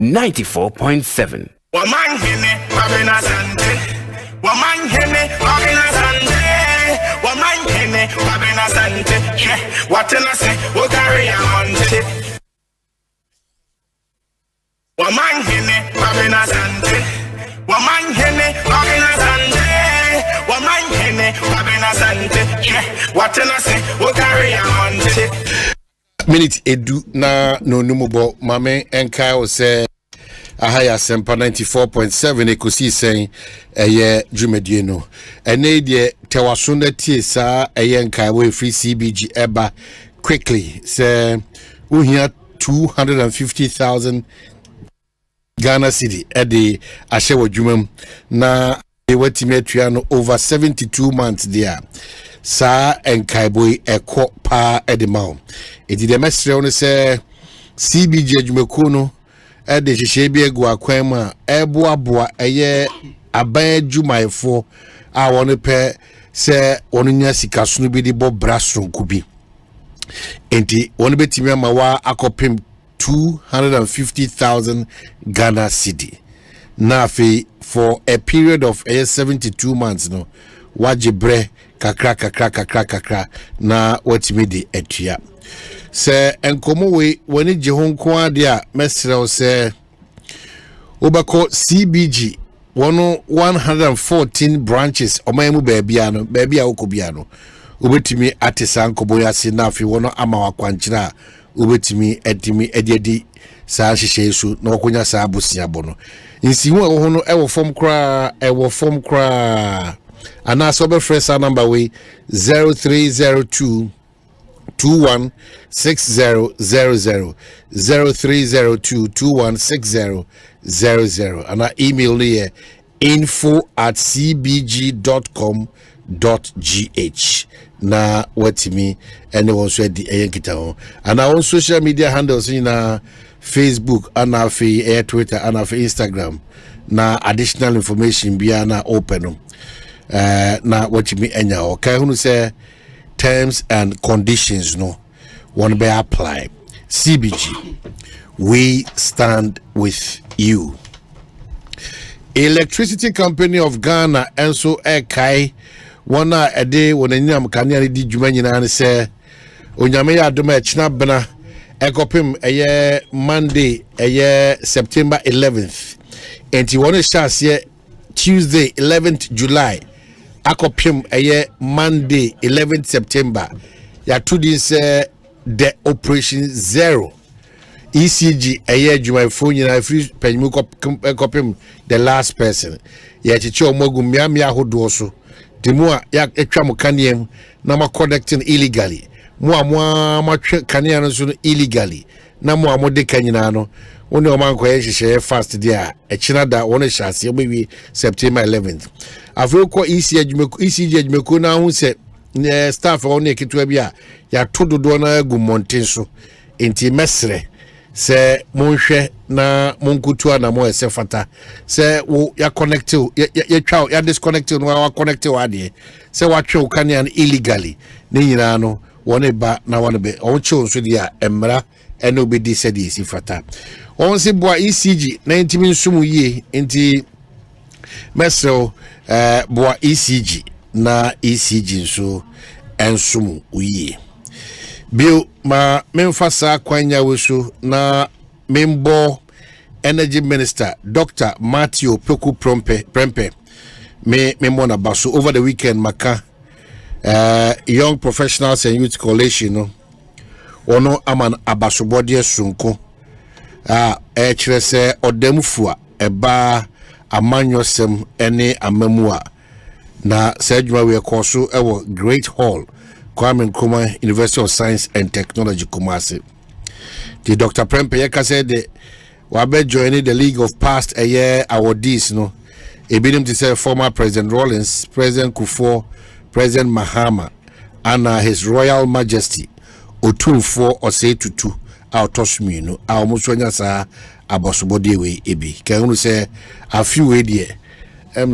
94.7. What can I say? We'll carry on. Woman, hene, Babina Sante. Woman, hene, Babina Sante. Woman, hene, Babina Sante. What can I say? We'll carry on. Minute edu na no numubo mame enka o se ahaya sempa 94.7 Ekosiisen eye dwumadie no ene de tewaso na tie sa eye enka we free CBG eba quickly say uhia 250,000 Ghana cedi ede ahye wadwumam na e watimi atua no over 72 months there sa enkaiboi ekọ pa edemao edi de mesre on se CBG adwumako no ede hyehyɛ bi egu akwan ma eboaboa eye aban adwumaefo a won pe se won nya sika so bi di bo brasronko bi enti won betimi ama wa akopem 250,000 Ghana cedi na for a period of 72 months no wajibre kakra na watimi di etua se enkomo we woni je ho nko ade a mesrew se obako CBG 114 branches omamu baabia no baabia okobia no obetimi atesa nkobo yase na afi wono ama wakwankyira obetimi ediedi saa hyehyɛ su na wakonya saa abosia bono nsihu ɛwɔ ho no ɛwɔ fom kra ana so be fresh number we 0302 216000 0302 216000 ana email here info@cbg.com.gh na watimi ene wonso edi eyenkita ho ana on social media handles na Facebook ana fe Twitter ana fe Instagram na additional information bia na open na watimi enya o kai hunu say terms and conditions no one be apply CBG we stand with you. Electricity Company of Ghana enso ekai wana ede wonanyam kanea di dwuma nyina ne se onyame ya adoma echina bena ekopim eye Monday eye September 11th enti wona shase Tuesday 11th July akopim eye Monday 11th September ya tudi se the operation zero ECG eye dwumaifo nyina free penyimu kopim the last person ya chichi omogu miamia hodo so dimua ya etwa mukaniem na ma connecting illegally mo kania no so illegally na mo amode kanyina no woni o man koye hyehyɛ fast dia echina da woni hyase obewi September 11th afro ko ECG adwumako na hu se staff woni eketua bi a ya tododo na agu monten so enti mesre se monhwɛ na monkutua na mo esefata se wo ya connect ya twa ya disconnect no wa connect wa de se wa twa kania illegally ne nyina no wone ba na wone be on che onso dia emra ene obedi se di sifata on se boa ECG 90 minsumu ye enti mesel boa ECG na ECG nso ensumu uye Bill ma memfasa kwanya weso na membo Energy Minister Dr. Matthew Poku Prempe me mona baso over the weekend maka Young Professionals and Youth Coalition no ono aman abasobode sunko kire se odamfua eba amanyosem ene amamua na sedjuma we koso ewo Great Hall Kwame Nkrumah University of Science and Technology Kumasi. The Dr. Prempe yeka said the wabe joining the League of Past a year awardees no ebinim to say former President Rawlings, President Kufuor, President Mahama and His Royal Majesty Otumfuo Osei-Tutu autosmi no almost wanya sa abosobode we ebi kan unu say a few we there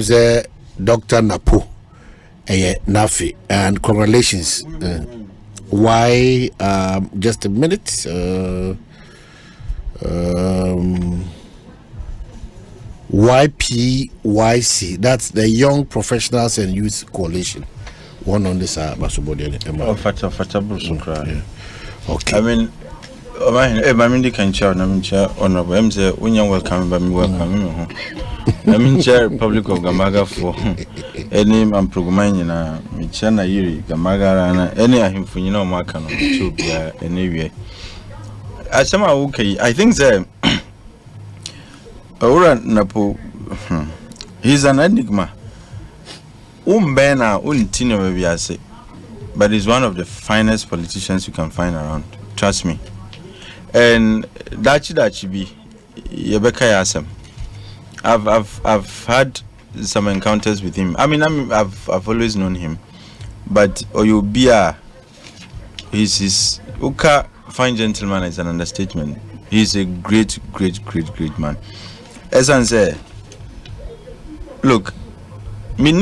say Dr. Napo Nafi and congratulations just a minute YPYC. That's the Young Professionals and Youth Coalition. One on this Basobodi. Okay. I mean, I mean, they can chair. I mean, chair honorable. I'm say when you welcome, but me welcome. I mean, chair Republic of Gamaga for any man programming na me chair na yiri Gamaga na any ahimfu you know maka no to be anyway. As some okay, I think that Ora Napo, he's an enigma. Bena untino maybe I say, but he's one of the finest politicians you can find around. Trust me. And Dachi be Yebeka Yasem. I've had some encounters with him. I mean, I've always known him, but Oyobia, he's Uka fine gentleman is an understatement. He's a great man. As I say, look, this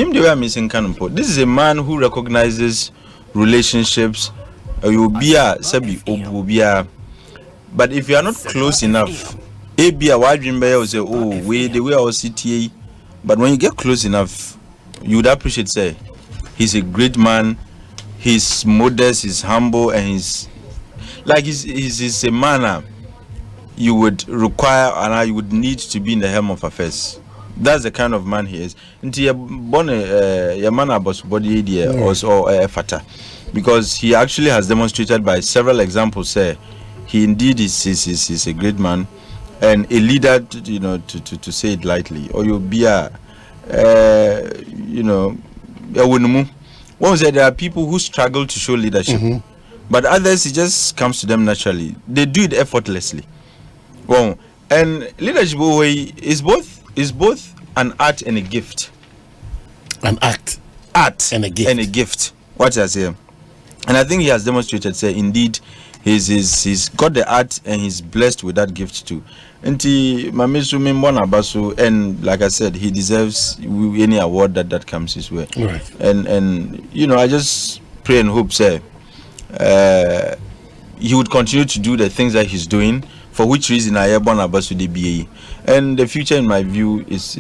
is a man who recognizes relationships. But if you are not close enough, say, oh, we the way our CTA. But when you get close enough, you would appreciate, say, he's a great man, he's modest, he's humble, and he's a man you would require and you would need to be in the helm of affairs. That's the kind of man he is. Because he actually has demonstrated by several examples, say, he indeed is a great man and a leader, to say it lightly. Or you'll be a one said there are people who struggle to show leadership, but others, it just comes to them naturally. They do it effortlessly. Well, and leadership is both an art and a gift. An art and a gift. What I say, and I think he has demonstrated, say, indeed, he's got the art and he's blessed with that gift too. And like I said, he deserves any award that comes his way. Right. And I just pray and hope, say, he would continue to do the things that he's doing. For which reason I am born about to the BAE, and the future, in my view, is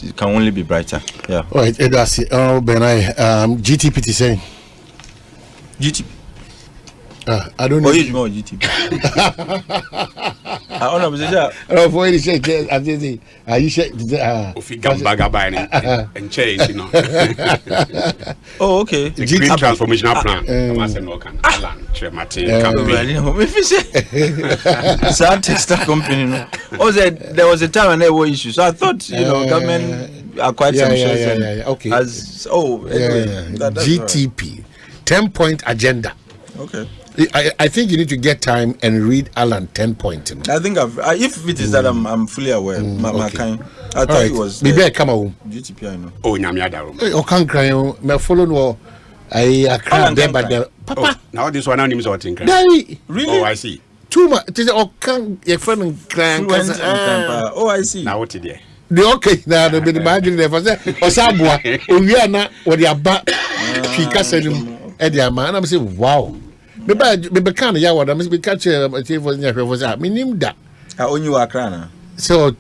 it can only be brighter. Yeah. All right. That's it. Oh, Benai. GTP to say. GTP. I don't know. Oh, you know GTP. I don't know. Oh, for you say, I say, you say, if you come back and change, you know. Oh, okay. The green transformational plan. There was a time when there were issues. So I thought, government are quite ambitious. Okay. Anyway, GTP, 10-point agenda. Okay. I think you need to get time and read Alan 10 point. I think if it is that I'm fully aware. Okay. I thought it was maybe I come home. GTP, I know. Oh, Nyamiada. Oh, can't cry. Me follow no. I can't there, but Papa. Now this one names what in Really? Oh, I see. Too much. It is can't your friend crying. Oh, I see. Now what is the okay now the imagine there for say Osabua. We are not what they are back. She can say Eddie man. I'm saying wow. Maybe can't ya what I must be catching a TV for that. Meaning that. I own you a crana. So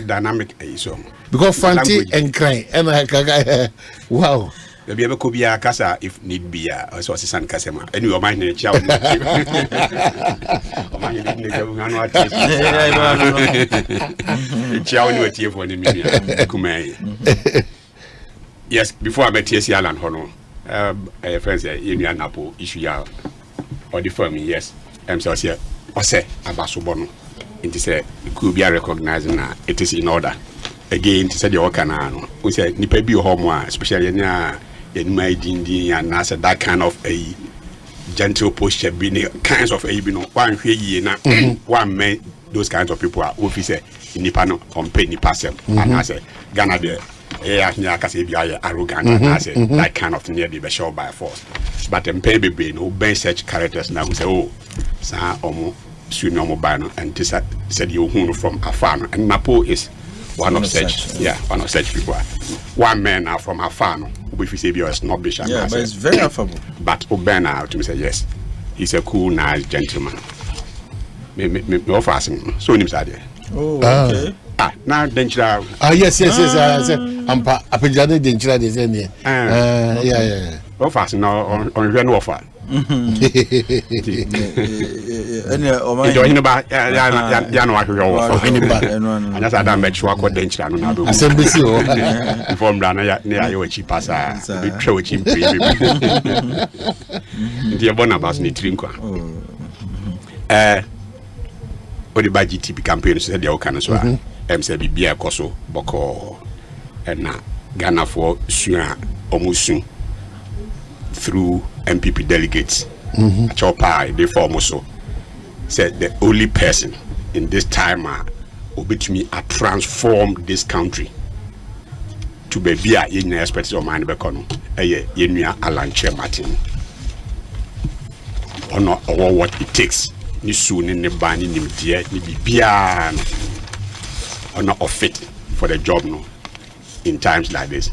dynamic so because Fanti and crying and I wow. Maybe ever could be a casa if need be a source and Casema. And you are minding a child. Yes, before I met TSC Alan Hono, a friend said, you are Napo issue or the firm, yes. I'm so here. I say about Subono. It is could be recognizing it is in order. Again, to say the Okana, we said, Nipe be home, especially in my Dindi and answer that kind of a gentle posture, being kinds of a one man, those kinds of people are officer in Nipano on penny parcel, and I say, Ghana there. Arrogant and I say that kind of thing near the show by force. But baby no ben such characters now who say, oh, sa omo sunomo bano and this said you from Afano and Napo is one of such one of such people. One man now from Afano, which we say is not bishop. Yeah, but it's very affable. But Obena to me say yes, he's a cool, nice gentleman. Me offer him so him side. Oh, okay. na denchira yes ampa apejade denchira de say ne yeah offers no on hwe no offer ene o man do hinba ya no ahwe offer hinba anya sa da match wa ko denchira no na do asembisi o inform da na ya yo chi pasa be twa chi mpri ndi e bona bas ni trinkwa odi ba GTP campaign so dey o kan so say bibia ekoso boko na Ghana for sua omusun through MPP delegates chopa they form so said the only person in this time obetumi a transform this country to be bia yenya experts o man be kono yenua Alanche Martin ono what it takes ni su ni ba ni nimdie ni bibia no ono of fit for the job no in times like this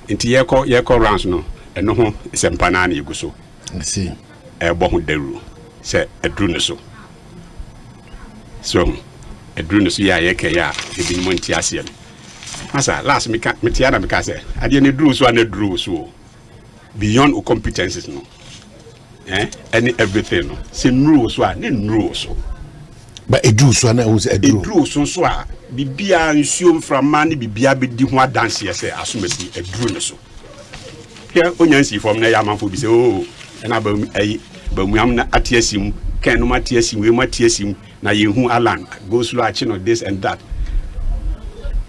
inti yeko rounds no eno ho sempana na iguso I see bo ho daru se edru no so edru no so ya yeke ya ebi mo nti ase asa last me tia na me ka se ade ne dru so na dru so beyond o competencies no any everything no se nru so a ne nru so but edru so na was edru so a bibia nsuom from man bibia be di ho adanse ye asomasi edru no so here onyansi from na ya manfo bi se na bamuam na atiasim kan no matiasim we matiasim na yehu alan go slow achi no this and that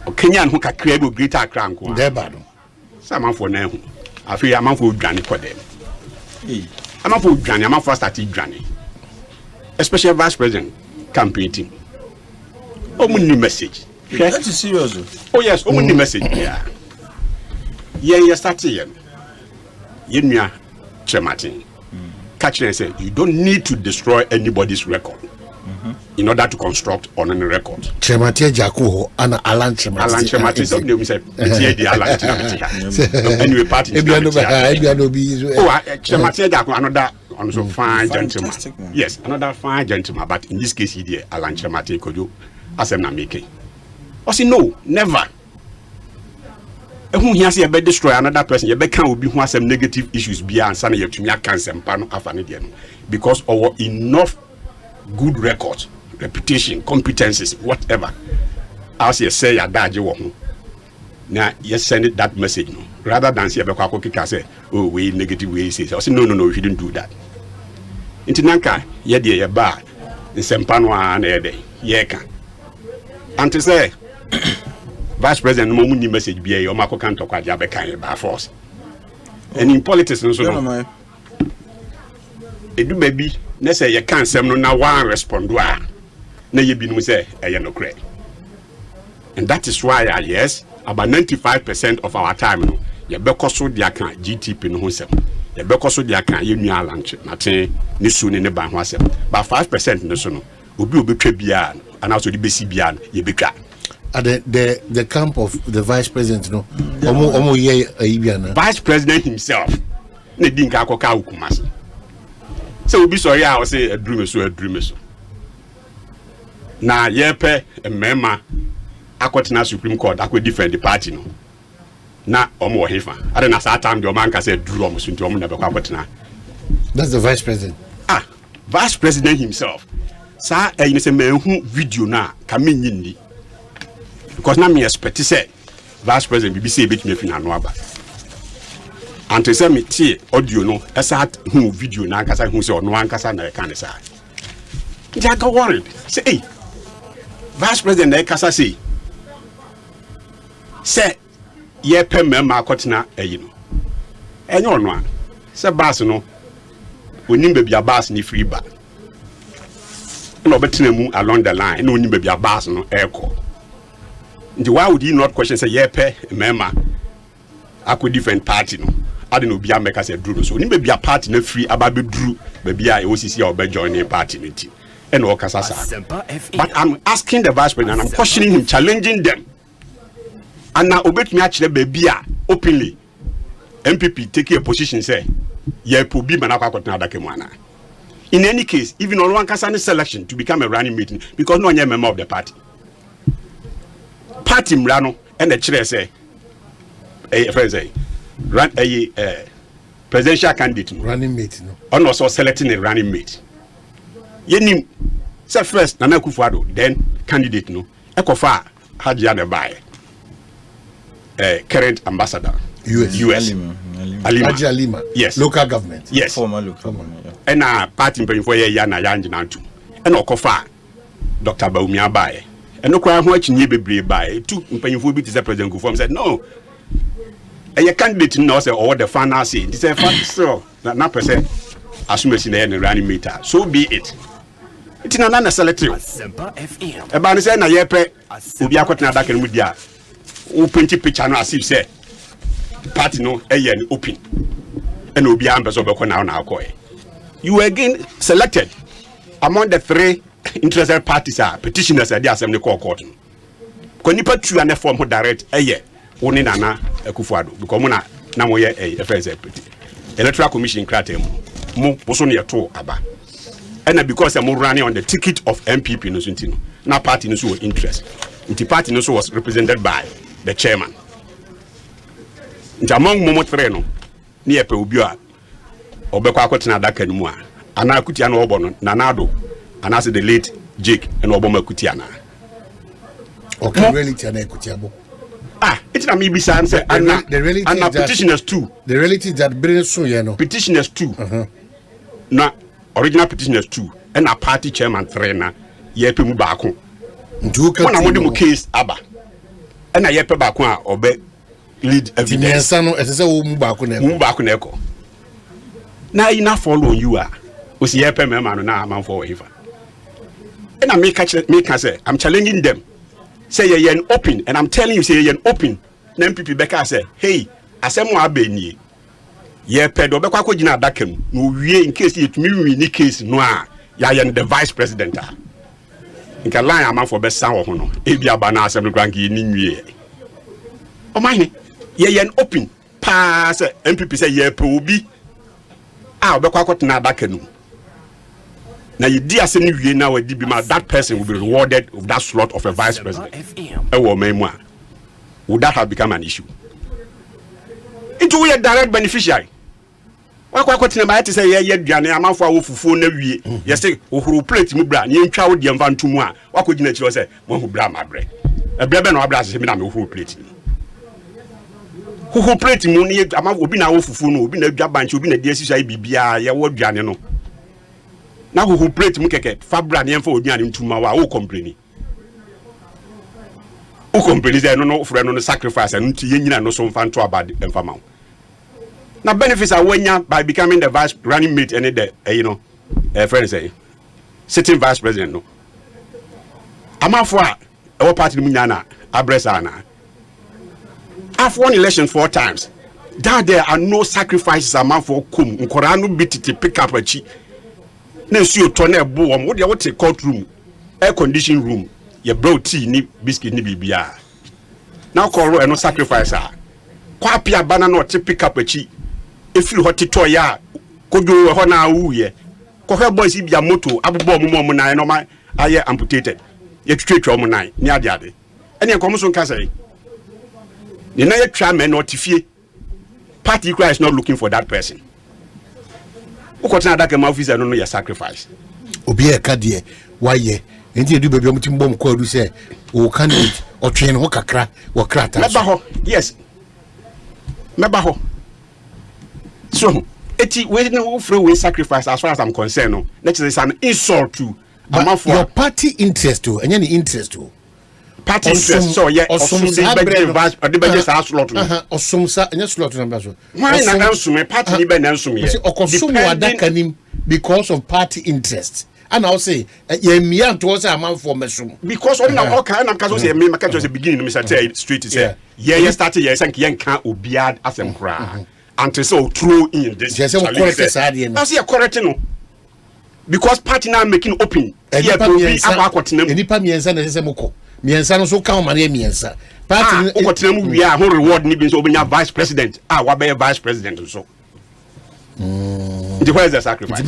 o kenyan ho kakra be greater akra nko there ba no sa manfo na hu afi ya manfo dwane ko dem amanfo dwane amanfo start dwane especially vice president campaign team omuni message that is serious oh yes omuni message yeah start here yenua Chematin catch and say you don't need to destroy anybody's record in order to construct on any record. Chematin Jaku and Alan Chematin so they say the Alan Chematin anyway party Chematin Jaku another also fine gentleman. Yes, another fine gentleman, but in this case he did Alan Chematin Kojo as I'm not making. I say no, never. Who here say be destroy another person, you be can will be who has some negative issues be and sana you to me cancer pano afane dia because our enough good record, reputation, competencies, whatever. As you say ya daje wo ho. Now you send it that message no. Rather than say be kwa kika say oh we negative way say. I say no we shouldn't do that. Inti nanka ye de ye ba nsempano na ye de ye ka. Ante say Vice President no muni message be o mako kan tokwa dia be kan by force. And in politics no so no. Edu baby na say ye kan sem no na one respond wa na ye binu say e no correct. And that is why yes about 95% of our time no ye be koso dia kan GTP no ho sem. Ye be koso dia kan ye nua Alanche na ten ni su ni ne ban ho asem. But 5% no so no obi obetwa bia and also the besi bia ye betwa. At the camp of the vice president, no, vice president himself, ne dinka akoka ukumasi. So be sorry, I will say a dream so. Na yepe a member, akwatina Supreme Court, akwe defend the party no. Na omo hefa. I don't know that time the man can say drew omo sunti omo never akwatina. That's the vice president. Vice president himself. Sa you say me hu video na kame nyindi. Because now me expect to say vice president BBC bit me fina no aba. And to say me tie audio no esa hu video na ankasa hu say ono ankasa na e kan say. I got worried. Say hey vice president na kasa say ye pe mema akotena eyi no. Enyo no a say bass no onim be bia bass ni free ba. No betena mu along the line no onim be bia bass no eko. Why would he not question say yeah pe mema akwa different party no ade no bia make say dru so ni be bia party na free aba be dru be bia e osisi a be join the party nti and o kasa sa. But I'm asking the vice president and I'm questioning him, challenging them, and now obetumi akire be bia openly MPP take a position say yeah probi manakwa kwotena adake mu ana. In any case, even on one kasa selection to become a running meeting because no one member of the party. party mrano and the chair say run a presidential candidate running mate no and also selecting a running mate yenim say first Nana Akufo-Addo then candidate no ekofa Hajiya ne buy current ambassador US Alima. Yes. Local government. Yes. Former local government. Yeah. And party for a year na yanjinantu. And okofa Dr. Bawumia buy. And no kwa ho achinye bebre buy. Two mpanyimfo bi te President Akufo said no. A candidate no say or the final say. This is so na person assume na na running meter. So be it. It na na selective. Exempt FM. E ba ni say na ye pe obi akotena adaka mu dia. O print picture no as if say party no open and obi ambeso be na na akoy. You were again selected among the 3 interested parties are petitioners at the assembly court. Ko nipa tu an form who direct woni Nana Akufo-Addo because mona na mo ye electoral commission kratem mo so ne to aba. And because I'm running on the ticket of MPP no suntino na party no so interest. Nti party no so was represented by the chairman. Among Momo 3 no near Peubia or Beko Akotena Dakanua, Ana Kutiano Obono, Nanado, and as the late Jake and Obama Kutiana. Okay, reality and Kutiabo. It's a maybe answer, and the reality and petitioners too. The reality that brings so you know. Petitioners too. Na original petitioners too, and a party chairman trainer, Yepe Mubako. One among case Abba. And a Yepe Bakwa or lead evidence. Now enough follow you are. Was ye pay man na man for ever. And I make say I'm challenging them. Say ye an open and I'm telling you say ye an open. Then people Becca say, hey, asemo abeni. Ye pedo bekwa ko gina dakem. No wie in case it me ni case no a ya ye the vice president. In can line am for best sound ho no. E bia ba na assembly granki ni nwie. O man ye an open pass MPP say ye pe obi obekwa kwotena adaka nu na ye di asem ni wie na we di bi ma that person will be rewarded with that slot of a vice president would that have become an issue? It will be a direct beneficiary. Why kwotena ba say ye duane amafo awofufuo na wie ye say ohuru plate mu bra ye ntwa wo de mfa ntomu a wakogina chiro say mo hu bra ma bre ebra be na obra se mi na me ohuru plate who plate mu ni ama obi na wofufu no obi na dwa banche obi na de asisa bibia ye wo duane no na who plate mu keke fabra ne emfa oduane ntuma wa wo complain say no frɛ no sacrifice and ye nyina no so mfa nto abade emfa ma na benefits are wenya by becoming the vice running mate and the friend say sitting vice president no amafo a e party mu nyana abresa na. I've won elections 4 times. That there are no sacrifices among for kum. Nkorano bititi pick up a chi. Nensu yo tone bo wam. What you take courtroom, air conditioning room. You brought tea ni biscuit ni bibia. Now call no sacrifice ah. Kwa pia bana no te pick up a chi. If you hot to ya, kojo ho na wu ye. Ko he boys bia moto abubo mo na no ma aye amputated. Ye twetwa mo nan ni ade ade. Ene enkomo so nka say. The next chairman notify party is not looking for that person. Ukotena that my officer don't know your sacrifice. Obi e kadie why ye enti edu baby omutim bom ko adu say o candidate o twen ho kakra wo krata. Meba ho yes. Meba ho. So eti we no free sacrifice as far as I'm concerned no. Next is an insult to your party interest to any interest to. Party interest so yeah osumsa advice or the budget are slot osumsa any slot number so why na ansum party ni be na ansum ye okosumu adakanim because of party interest and I'll say ye mia to say am for mesum because on na okay na kaso say me make just the beginning me say straight say ye started ye sank ye kan obiad asem kra until so throw in this yes I say correct no because party now making open here to be abakotenam enipa miensa na say moko miensa no so kan mane miensa party okotenam wi a ho reward ni bi so obenya vice president wa be vice president so where is the sacrifice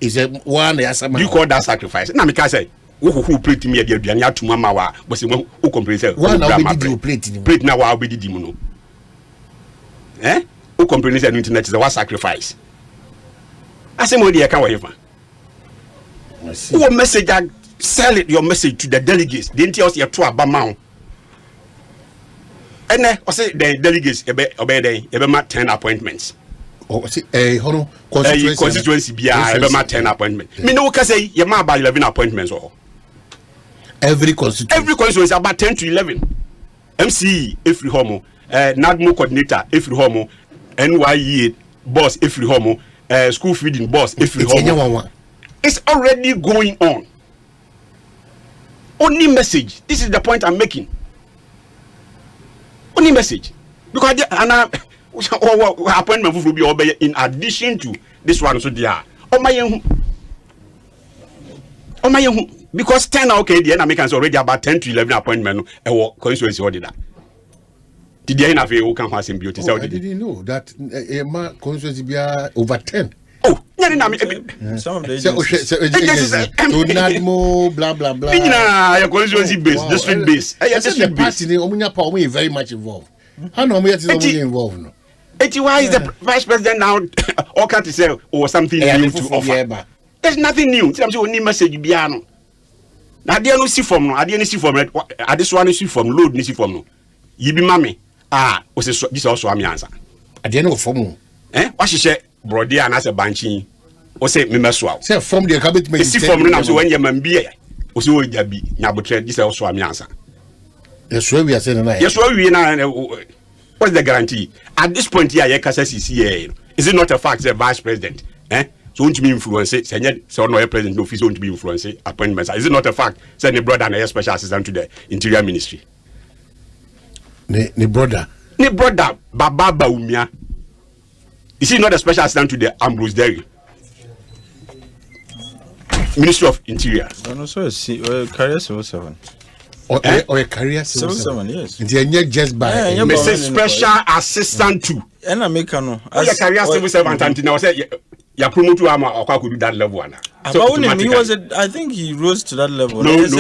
is a one yasama you call that sacrifice na me ka say who plate me the aduane to mama wa was who complain say one now be the plate now wa be di mu no who complain say no internet is a sacrifice asemo dey can wherever who message sell it your message to the delegates they tell us you to abama and I say the delegates obey they ma 10 appointments constituency be ma 10 appointments me no can say you ma about 11 appointments or every constituency about 10 to 11 MCE every homo NADMO coordinator every homo NYE boss every homo school feeding boss every homo it's already going on. Only message. This is the point I'm making. Only message. Because appointment will be obeyed in addition to this one. So they are. Because 10 okay, the Americans already about 10 to 11 appointment constituency order that. Did they have a can have beauty? I didn't know that my constituency be over 10. Oh, some of the NADMO, blah blah blah. Your constituency base, district base. The party Omunya very much involved. How no is involved no? Why is the vice president now all can't say or something new to offer? There's nothing new. I'm saying only message biano. Na dey no see from no, ade no see from this one see from load no see from no. You be mammy. O say this also am answer. Ade no from what she say brody and as a banchi o say me meso say from the cabinet me see from no so when you man be o say o ja bi nya botre this also am answer. Yes we are saying na. Yes we na what's the guarantee at this point here kasa CCA is it not a fact the vice president so won't be influence say so no president no office won't be influence appointments is it not a fact say the brother and a special assistant to the interior ministry ne brother Baba Bawumia. Is he not a special assistant to the Ambrose Dairy? Ministry of Interior. And also a career civil servant. Or a career civil servant, yes. And just by special assistant to. And I make a career civil servant and now say you promote to or could do that level. So he was I think he rose to that level. No. It's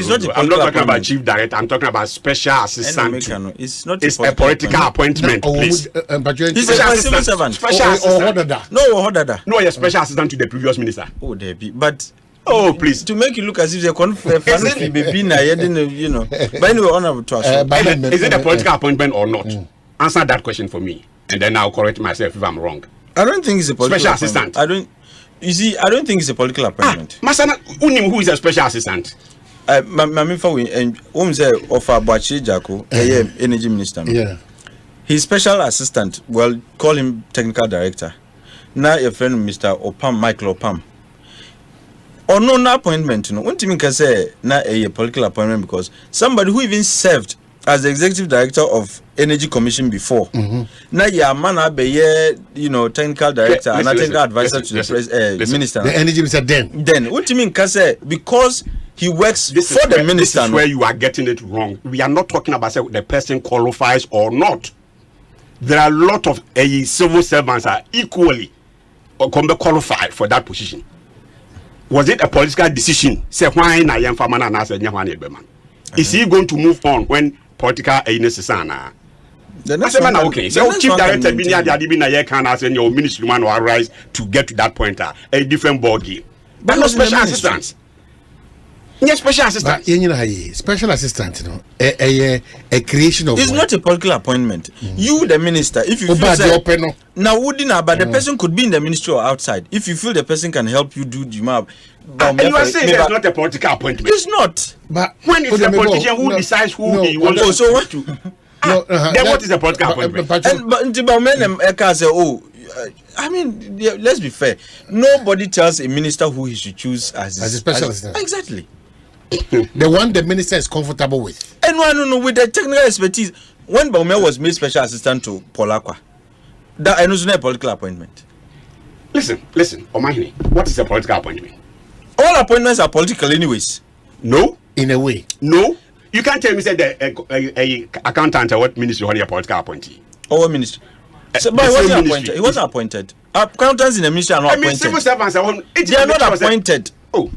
not I'm not talking about chief director, I'm talking about special assistant. It's not a political appointment, please. He's a civil servant. Special assistant. No, a special assistant to the previous minister. Oh, there be. But please. To make you look as if they're baby na you know. But anyway, honorable to us. Is it a political appointment or not? Answer that question for me, and then I'll correct myself if I'm wrong. I don't think it's a political special assistant. I don't think it's a political appointment. Masana, who is a special assistant? Say offer Bachi Jako, energy minister. Yeah. His special assistant, well, call him technical director. Now your friend Mr. Opam, Michael Opam. Or no appointment, no. One thing can say na a political appointment because somebody who even served as the executive director of Energy Commission before. Now ya man be technical director and technical advisor to the minister. The energy minister Then what do you mean can say because he works for the minister. This is where you are getting it wrong. We are not talking about the person qualifies or not. There are a lot of civil servants are equally qualified for that position. Was it a political decision? Say why na yem famana na say nya. Is he going to move on when political necessary? Okay. So chief director be near the Adibina can as your ministry man will arise to get to that point. A different ball game. But no special assistants. Yes, special assistant. Special assistant, a creation of. It's not a political appointment. You, the minister, if you feel now wouldn't but the person could be in the ministry or outside. If you feel the person can help you do the job. And you are saying it's not a political appointment. It's not. But when it's the politician who decides who he wants to. So what? Then what is a political appointment? I mean, let's be fair. Nobody tells a minister who he should choose as a special assistant. Exactly. The one the minister is comfortable with. And no, with the technical expertise. When Bawumia was made special assistant to Polakwa, that was not a political appointment. Listen, Omahini, what is a political appointment? All appointments are political anyways. No. In a way. No. You can't tell me say the accountant or what ministry or a political appointee. Or what ministry? So, but he wasn't appointed. He wasn't appointed. Accountants in the ministry are not appointed. Civil servants they are not appointed. Oh.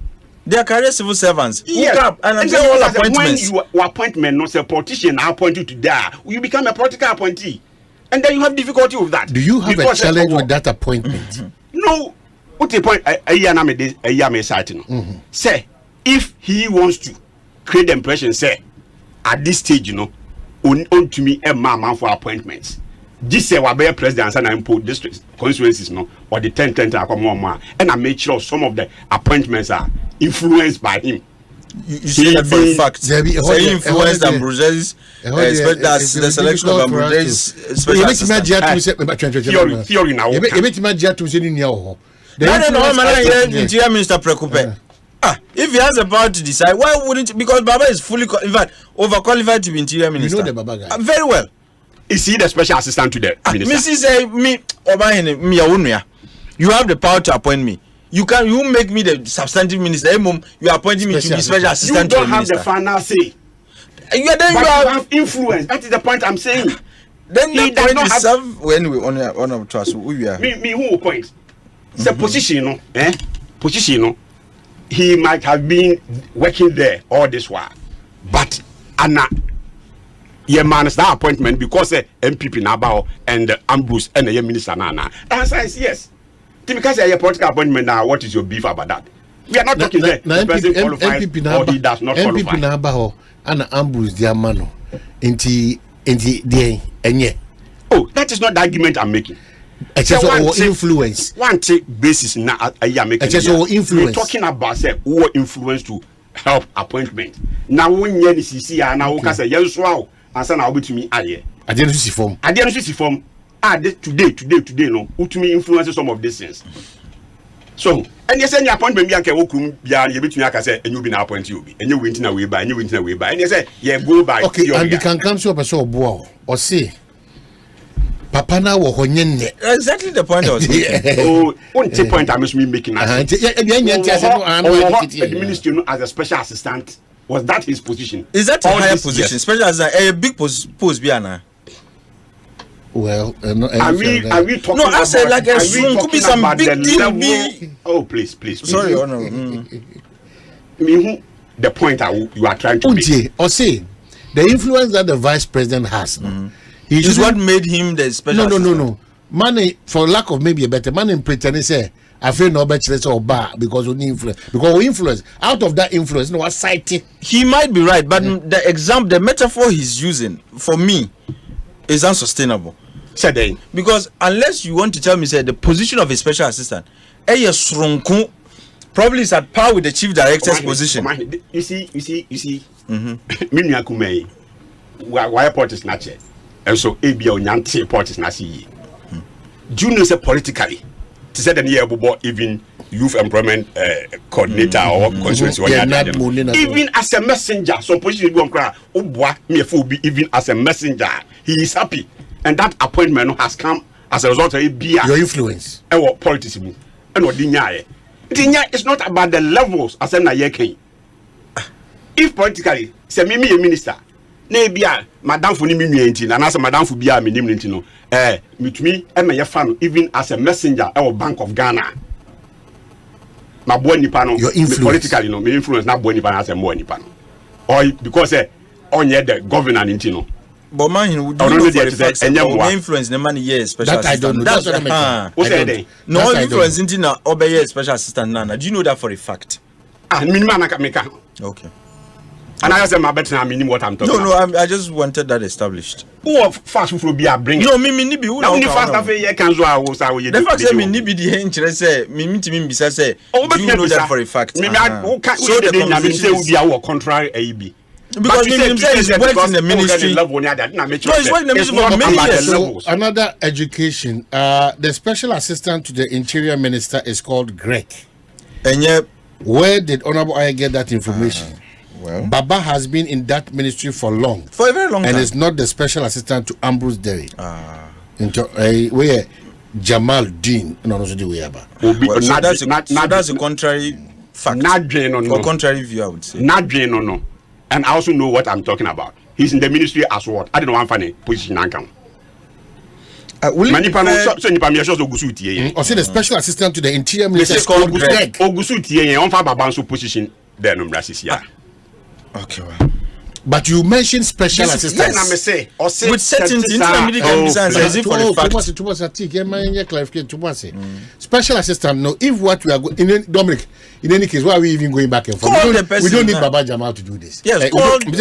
They are career civil servants. Yes. And I'm then saying all appointments. when you appointment, not a politician, I appoint you to there, you become a political appointee. And then you have difficulty with that. Do you have a challenge with that appointment? No. What the point? Say, if he wants to create the impression, say, at this stage, you know, on to me a man for appointments. This say we be president and import district constituencies, no, or the 10 and I make sure some of the appointments are influenced by him. You say that for a fact. Say influenced Ambrose's, that's the selection of Ambrose's special assistant. Theory now. Interior Minister Prekupe. If he has the power to decide, why wouldn't? Because Baba is fully, in fact, overqualified to be Interior Minister. You know the Baba guy. Very well. Is he the special assistant to the minister? You have the power to appoint me. You make me the substantive minister. You are appointing me to be special assistant. You don't have the final say. You have influence. That is the point I'm saying. Then he does not have. When we honor trust, who we are. Me who point? It's a position, no? Position, no? He might have been working there all this while, but Anna. Yeah, man, it's that appointment because MPP Nabao and Ambrose and the minister Nana. The answer is yes. Because a political appointment now, what is your beef about that? We are not talking there. The person qualifies or he does not qualify. MPP Nabao and Ambrose their mano. Inti enye. Oh, that is not the argument I'm making. It's just our influence. One take basis now I am making. It's just our influence. We're talking about who influence to help appointment. Now when you see now can say yes wow. Answer now to me aye. I didn't see form. Today no. Who to me influences some of these things. So and you say your appointment be anke wokum bia you betumi aka say enyu bi na appoint you bi. Enyu winti na we by, enyu winti na we by. And you say yeah go by. Okay, and you can come to a person obo or say Papa na wo honye. Exactly the point I was making. Oh, one point I must be making. The ministry as a special assistant. Was that his position? Is that a higher position? Especially as a big post, Biana. Well, are we talking? No, I said like a soon could be some big deal. Oh, please. Sorry, the point you are trying to make. Or say the influence that the vice president has. He is what made him the special. No. Money, for lack of maybe a better man in pretending say. I feel no better or bad because we influence. Because we influence. Out of that influence, no citing. He might be right, but the metaphor he's using for me is unsustainable. Because unless you want to tell me, say the position of a special assistant, probably is at par with the chief director's position. You see. Why port is not yet, and so ABO Nyanti port is not yet. Do you know say politically? To say the year even youth employment coordinator or constituency even as a messenger, some position go cry even as a messenger, he is happy, and that appointment has come as a result of your influence and politics and what it's not about the levels as an year. If politically say me a minister Nebia, Madame for Nimi and as a Madame for Bia Minimintino, meet me and my fan, even as a messenger or Bank of Ghana. My boy Nipano, your influence politically, no, me influence not boy Nipano as a more Nipano. Or because on yet the governor Nintino. But man, would you know influence the money, yes, special that assistant. I don't know. That's what I mean. No influence in obey special assistant Nana. Do you know that for a fact? Okay. And I said, my better I mean what I'm talking about. No, I just wanted that established. Who fast food be a bring? No, me nibi. Now only fast after you can do our the fact say me nibi the interest say me to me bisa say. Do you know that for a fact? Me who can so the conversation say we be our contrary AB. Because me say is worked in the ministry. No, it's worked in the ministry for many years. So another education. The special assistant to the interior minister is called Greg. And yet, where did Honorable I get that information? Well, Baba has been in that ministry for a very long time, and is not the special assistant to Ambrose Derry. Where Jamal Dean, that's a contrary fact. Contrary view, I would say. No. And I also know what I'm talking about. He's in the ministry as what? I don't know one funny position. Many people so nipa me show Ogusu tie. Or say the special assistant to the interior minister is called Ogusu tie on fa babanso position there no mbrasisi ya. Okay, well. But you mentioned special assistance. Yes, I say. Or say with certainty, special assistant. No, if what we are going, Dominic, in any case, why are we even going back and forth? We don't need Baba Jamal to do this. Yes,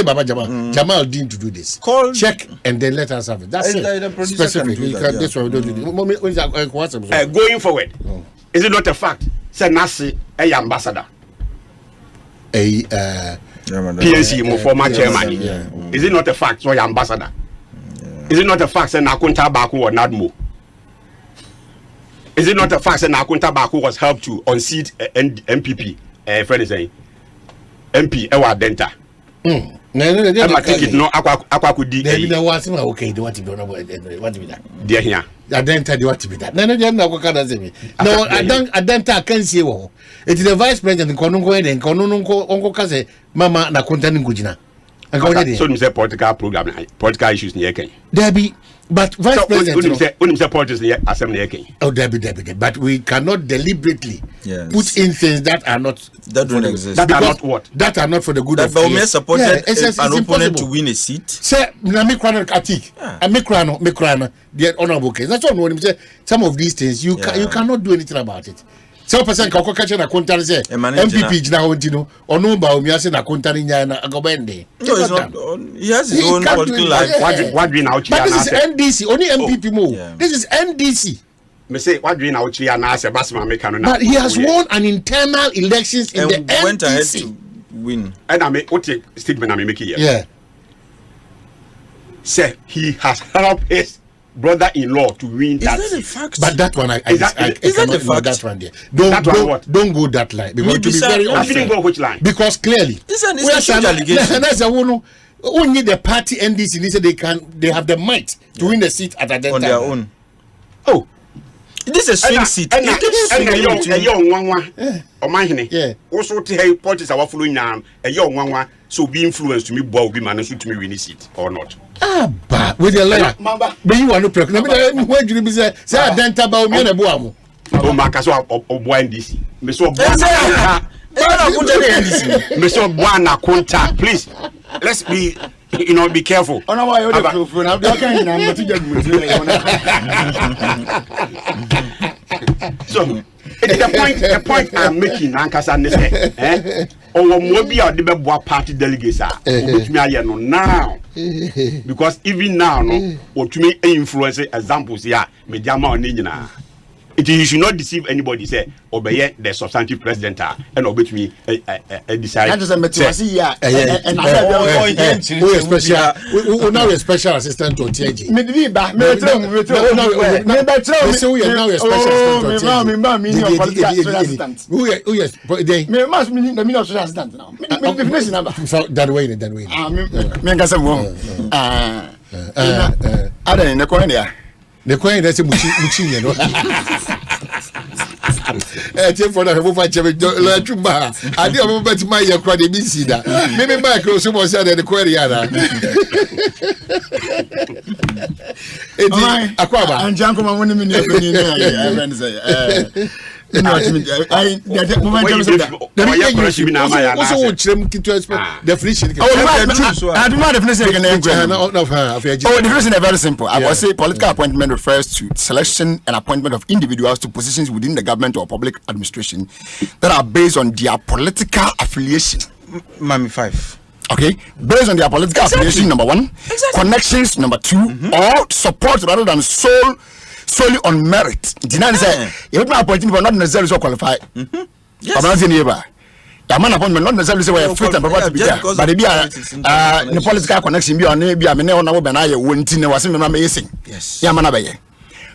Baba Jamal, Jamal Dean to do this. Check and then let us have it. That's it. Specific. This one we don't do. Going forward, is it not a fact? Say Nasi, a ambassador. PNC, former chairman. Is it not a fact? So, ambassador. Is it not a fact? Say Nakunta Baku or Nadmo. Is it not a fact? Say Nakunta Baku was helped to unseat MPP. Friend is saying MP Ewa Denta. No, take it. No, Aqua could do. They want to okay. They want to be what to be that. Dear here. Adenta, they want to be that. No, Adenta can't see. It is the vice president Konungo and Konungo Onko Kaze, Mama Nakunta Ngujina. So, you say political program, political issues near Kenya. Debbie, but vice president. When you say politics near Assembly. Oh, Debbie. But we cannot deliberately put in things that are not. That don't exist. That are not what? That are not for the good of Bawumia supported an opponent to win a seat. Say, Namikrano Katik, and Mikrano, the honorable case. That's all. When you say some of these things, you cannot do anything about it. So, person can catch a contract say MPP now, you know, or no Bawumia say a contract in Agobende. No, it's not. He has his own political life. What doing out here? But this is NDC, only MPP move. This is NDC. Me say what doing out here and ask Basma make an. But he has won an internal elections in the NDC. Went ahead to win. And I make what statement I make here. Yeah. Say he has helped his brother-in-law to win that. Is that a fact? But that one, is that a fact? That one there. Don't go that line. Because to be very honest. I didn't go which line? Because clearly, it's a huge allegation. Only the party NDC they have the might to win the seat at Adenta. On their own. Oh. This is a swing seat. And a young one. Or mine. Yeah. Also, to help politics are following now. A young one. So be influenced to me, boy, be managed to me win this seat or not. But with your letter, but you want to pregnant. Where do you say Adenta Bawumia and Boamu? Oh, Marcaso of one DC. Mr. Buana Kunta, please. Let's be, be careful. Oh, no, so, the point I'm making, Ankasa, or maybe I'll be party delegates now. Because even now, no, or to me, influence examples here, Mediama or Nina. You should not deceive anybody. Say, obey the substantive president and obey me. Decide. That is a maturity. Now a special assistant to TG. Now a special assistant. Who is they? Must mean the minister assistant now. That way. I don't know. The coin that's a muchi, you know. For the move I didn't bet my academy that. Maybe Michael someone said the queriana. It's Aquaba and Janko. The definition is very simple. I will say political appointment refers to selection and appointment of individuals to positions within the government or public administration that are based on their political affiliation. Mami 5. Okay, based on their political affiliation, number 1, connections, number 2, or support rather than solely on merit. Deny say if my appointment not necessarily so qualified. I'm not saying here. The man appointment not necessarily say we are fit and proper to be there. But if the political connection be on be a me na be na ye wonti na wase me ma amazing. Yes. Ya man abaye.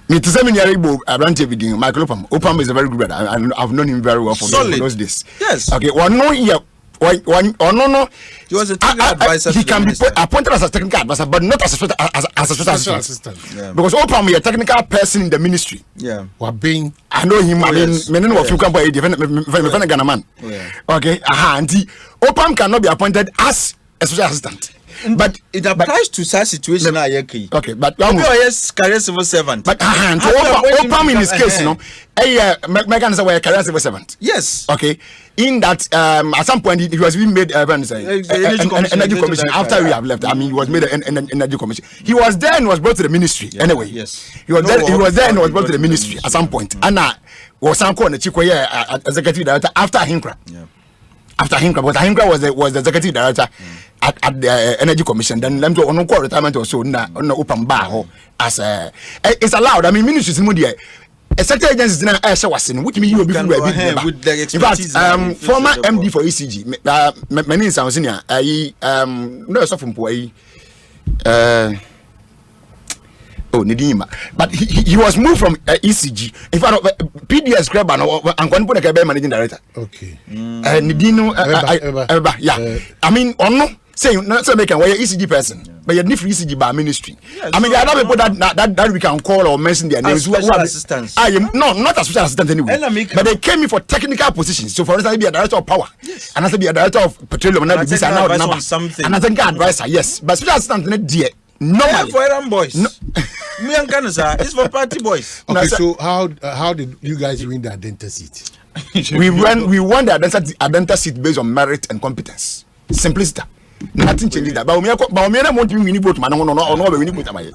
Me to say me nyare Igbo Abrante Vidin Michael Opam is a very good brother. I've known him very well for those days. Yes. Okay, one no here. No. He was a technical advisor. He can be appointed as a technical advisor, but not as a special assistant. Yeah. Because Opam is a technical person in the ministry. Yeah. I know him. I mean, many of you can buy a different man. Okay. And Opam cannot be appointed as a special assistant. But it applies to such situation. Okay, but yes, career civil servant. But Opam in his case, Megan is a career civil servant. Yes. Okay. In that, at some point, he was being made energy commission after we have left. I mean, he was made an energy commission. He was there and was brought to the ministry. Anyway, yes, he was there. He was there and was brought to the ministry at some point. And was some corner executive director after Hinkra. Yeah. After Hinkra, because Hinkra was the executive director at the energy commission. Then let me do on retirement or so. No open bar as it's allowed. I mean, ministry is more. A sector agency now was in which means you will be with the expertise. In fact, former MD for ECG, my name is Senior. No, so from Poi. Nidima, but he was moved from ECG. In fact, PDS Grab and going to put a managing director. Okay. Nidino, yeah. I mean, on no. Say not so make an ECG person, but you're different ECG by ministry. Yeah, I mean, there are other people that we can call or mention their names. Special assistants. Not a special assistant anyway. But they came in for technical positions. So, for instance, be a director of power, and I be a director of petroleum, and I think advisor. Yes, but special assistant, dear. Normally, for boys. Me and Canada is for party boys. Okay, so how did you guys win the identity seat? we won the identity seat based on merit and competence. Simplicity. Nothing changes that. Bawumia won't be winning vote, man. No, winning vote. Funny,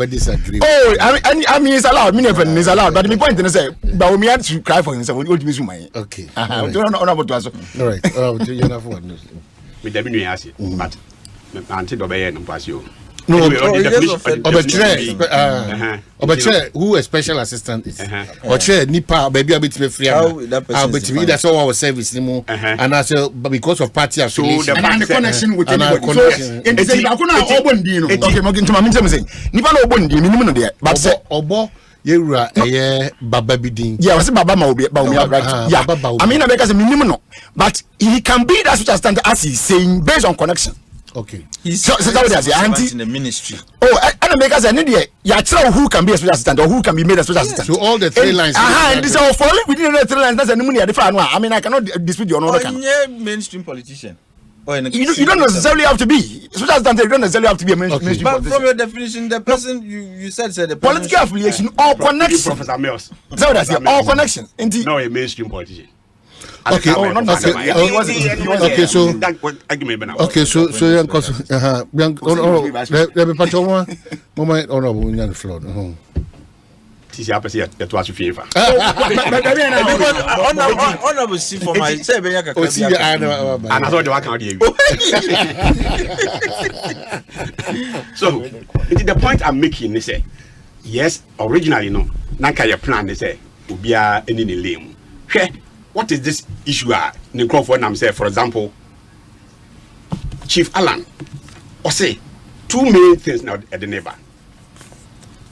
disagree. Oh, I mean, it's allowed. It's allowed. But the point is, Bawumia to cry for himself. Okay. All right. With the new ass, but until the Bayan and Pasio. No, who a special assistant is. Or chair Nipa, baby, a bit free. That's all our service anymore. And I said, but because of party affiliation and the connection with anybody. So, in the same, I couldn't open Dino. Okay, to my saying, Nipa open the minimum there. But Obo, you are a Baba Bidin. Yeah, I was Baba Bawumia, right? Yeah, I mean, I make as a minimum, but he can be that such a standard as he's saying based on connection. Okay. He's in the ministry. Oh, and make us an idiot. Yeah, who can be a special assistant or who can be made a special assistant. So all the three lines. And this is all falling within the three lines. That's a money at the front. I mean, I cannot dispute your own. Mainstream politician. You don't necessarily have to be. Special assistant, you don't necessarily have to be a mainstream politician. But from your definition, the person you said the political affiliation or connection. Professor Mills. So that's it. Or connection. No, a mainstream politician. Okay. Okay. So young So the point I'm making is yes, originally no, nanka your plan is ubia any lame. What is this issue? For example, Chief Alan, or say two main things now at the neighbor.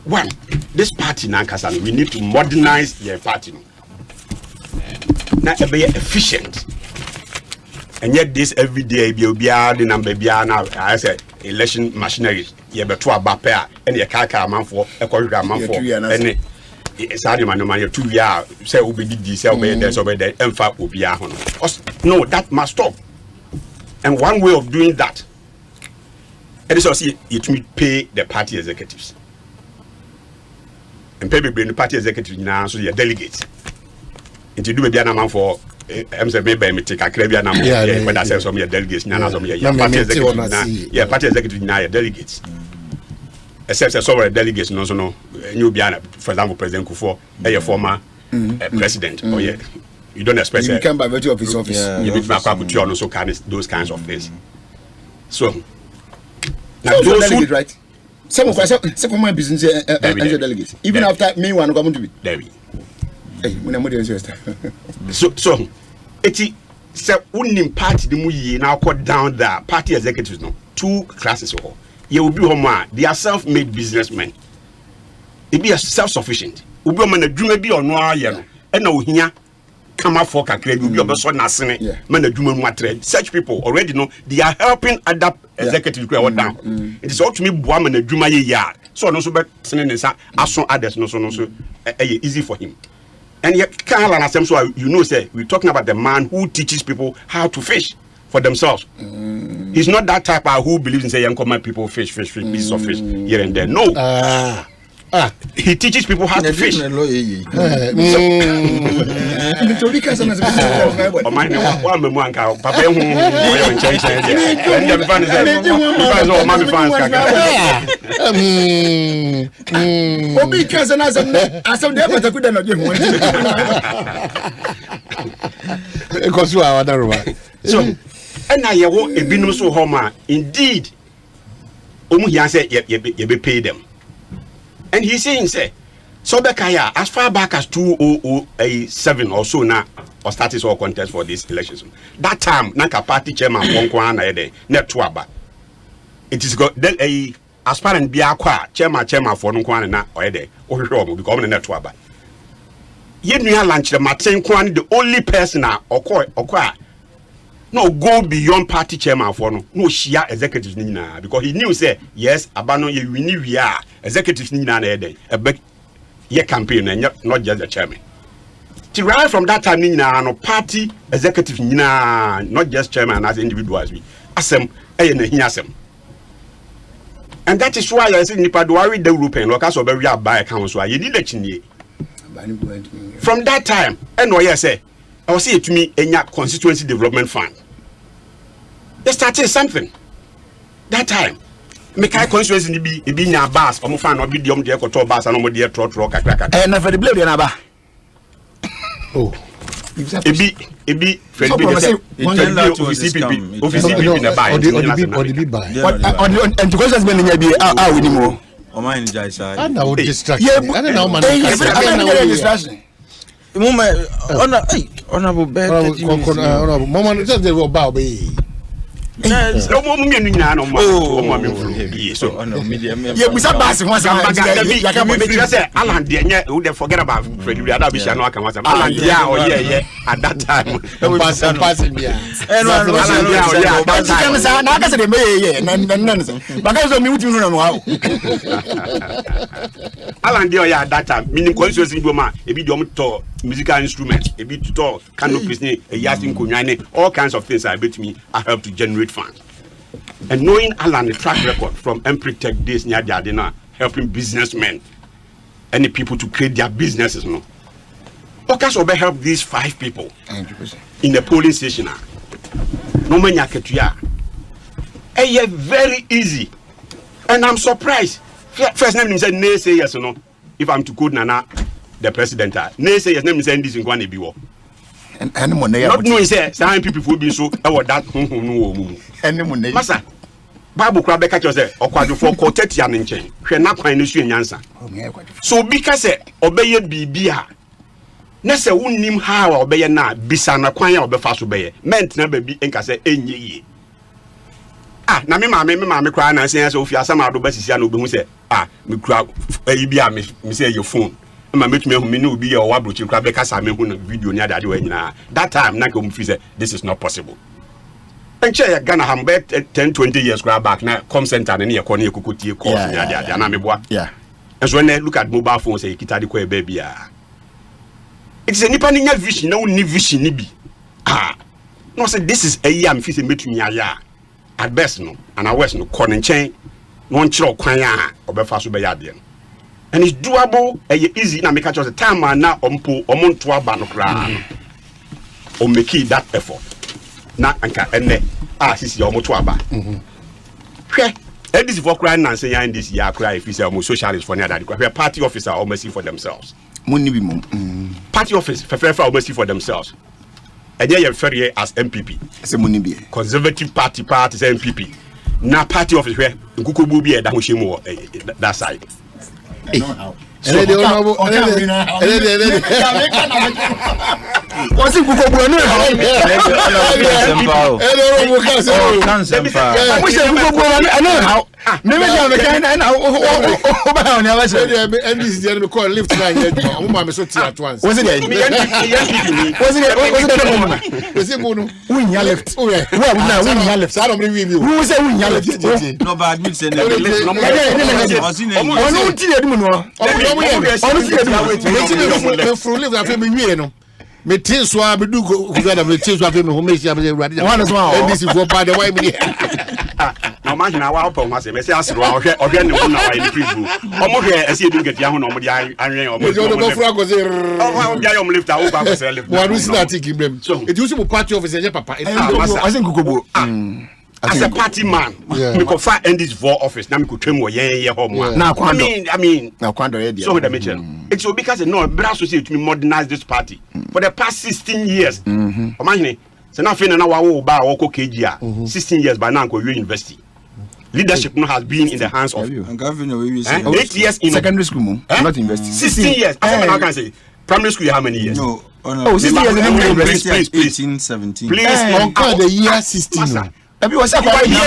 One, this party Nankasa, we need to modernize the party. Now be efficient. And yet this every day be the number now I said election machinery. You be 2 pair and your car man for a corridor man for and it's hard man 2 years say obi di say obi there so there emfa obi ahun. No, that must stop. And one way of doing that, it is also you pay the party executives. And pay the party executives now so your delegates. And to do a man for maybe take a crabia number, but I say some your delegates now some your party executives. Yeah, party executives now your delegates. Except that some delegates no new Biana, for example, President Kufuor, a former president. Or yeah, you don't expect you can by virtue of his office. You be back with also those kinds of things. So now those delegates, right? Some of us, some of my business delegates. Even after me one come to be. There we. So it's so unim party the muyi now cut down the party executives no 2 classes or you will be home they are self-made businessmen. It be self-sufficient. Ubi man a dream be on no year and no here come up for kakre you be obeso nasene man a dream matre. Such people already know they are helping other executives go down. It is all to me boa man a dream ye so no so bet sene nsa aso others no so easy for him. And you can't understand. So you know, say we're talking about the man who teaches people how to fish for themselves. He's not that type of who believes in say young common people fish pieces of fish here and there. No. He teaches people how to fish. So, and I will be so homa. Indeed, Omu say you be pay them. And he's saying, say, so Bekaya, as far back as 2007 or so now, or started all contest for this election. That time, Nanka party chairman Wonkwana net Twaba. It is got then a aspirant Biaqua, chairman for Nkwana or Ede, or becoming a net Twaba. Yet me lunch the Martin Kwan, the only person or qua. No go beyond party chairman for no share executives nina because he knew say yes abano ye we knew we are executives nina na day a big ye campaign and not just the chairman. To right from that time nina no party executives nina not just chairman as individuals we asem asem. And that is why I say nipa do worry the European locals or very buy council you need the from that time and no yes say I was say to me a constituency development fund. They started something. That time, make I constituency be near bus, or fan or be the dear control bus and no dear trot rock. And for the blade, Yanaba. Oh, it be friendly. And to questions many be anymore. I know distraction. I don't know, man. Honorable Moment, just the about me. No more meaning now. So, yeah, we said, Alan, dear, who they forget about Freddie. I don't be sure. Alan, yeah, at that time. Passing, yeah. And Alan, dear, at that time, meaning conscious in Goma, a bit to musical instruments, a bit to talk, canopies, a yachting kunyane, all kinds of things I bet me I help to generate funds. And knowing Alan the track record from Empire Tech days near Jardina, helping businessmen and the people to create their businesses, no. Okas will help these 5 people 100%. In the polling station. No man yaketuya. And very easy. And I'm surprised. First name said nay say yes or no. If I'm to quote Nana, the president, nay say yes, name saying this in Kwane Biwo. And money not knowing say some people will be so about that no Massa Bible crab catch us or quadru for quartet yan in chain. We are not quite in answer. So because obey bibia. Nessa won't name how obey na bisana quine or befaso bay meant never be enka say enye. Ah, na me mammy crying and saying so if you are some other bessiano who say, ah, me crowd a me say your phone. I met me who be your wabruchi crab because I made a video near that way. That time, Nakom said, this is not possible. And Chaya Ghana ham 10-20 years grab back now, come center and near Cornea Kukuti course. Yeah. And so when they look at mobile phones, say, Kitadi baby. It's a nipping vision, no new vision nibi. Ah, no, say this is a yam fishing between ya. At best, no, and I was no corn and chain, one chok quanya or befasu bayadian. And it's doable, easy. Now make a time now ompo omontua banokra or make that effort. Na anka ene sisi omotuaba. This is for crying and saying this year cry if you say almost socialist for near that party officer almost see for themselves. Party office for almost see for themselves. And they are very as MPP. Conservative party is MPP. Now party office where Kukubu be that side. Was it Google Bono? I know how. Maybe I'm a kind and this is the end of the lift line. At once. Was it? Was it Bono? Win your left. Well, now win your left. I don't believe you. Who said win your left? No, but admit saying me tin so abedu ko da me tin so afi me ho me sia me urade da one so NDC for pa the why me na ma hina wa opa ma se me se asero a ohwe ne ho na wa ni preview omo hwe ase edu nketia ho na omo dia anwen omo do fura ko se o dia yo lift a o ba ko se lift wa rusi na tiki blem it used to party office ye papa I think Kukobo as a party man me ko fa NDC for office na me ko twem wo ye ho mo na kwando I mean na kwando ye dia so the mention it's because no bra associate to me modernize this party for the past 16 years imagine so now na wa wo ba wo ko KG 16 years by now ko university leadership no has been in the hands of 8 years in secondary school not university 16 years I can say primary school how many years no 16 years in university please 17 please on the year 16 Ebi was a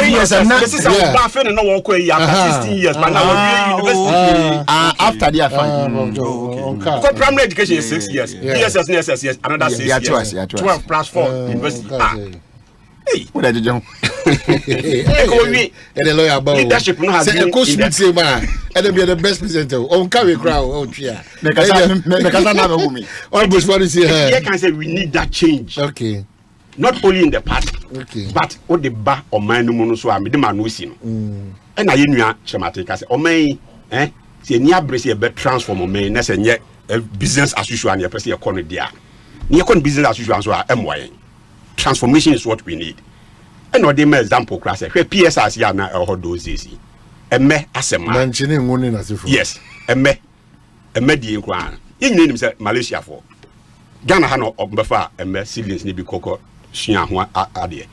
years and this is our friend and no walk away after 16 years but now university after they are fine so primary education is 6 years BSS yes another 6 years 12 plus 4 university hey what did you Ekowi and the lawyer about leadership no has been Ekosiisen say man and be the best presenter on carry crowd on chair me kasa na no me almost what is here you can say we need that change okay not only in the party but what the ba o man no mu so am de ma no si no e na ye nua chemate ka say o man se ni abrese e be transform o man na se nye business as usual na person e kono dia ni e kono business as usual so emoyen transformation is what we need and what they make example class say PSRC ya na e ho dozesi emme asema man chine ngone na sefo yes emme die nkwa yin nim say Malaysia for Ghana ha no obefa emme civilians ni bi kokko sua ho ade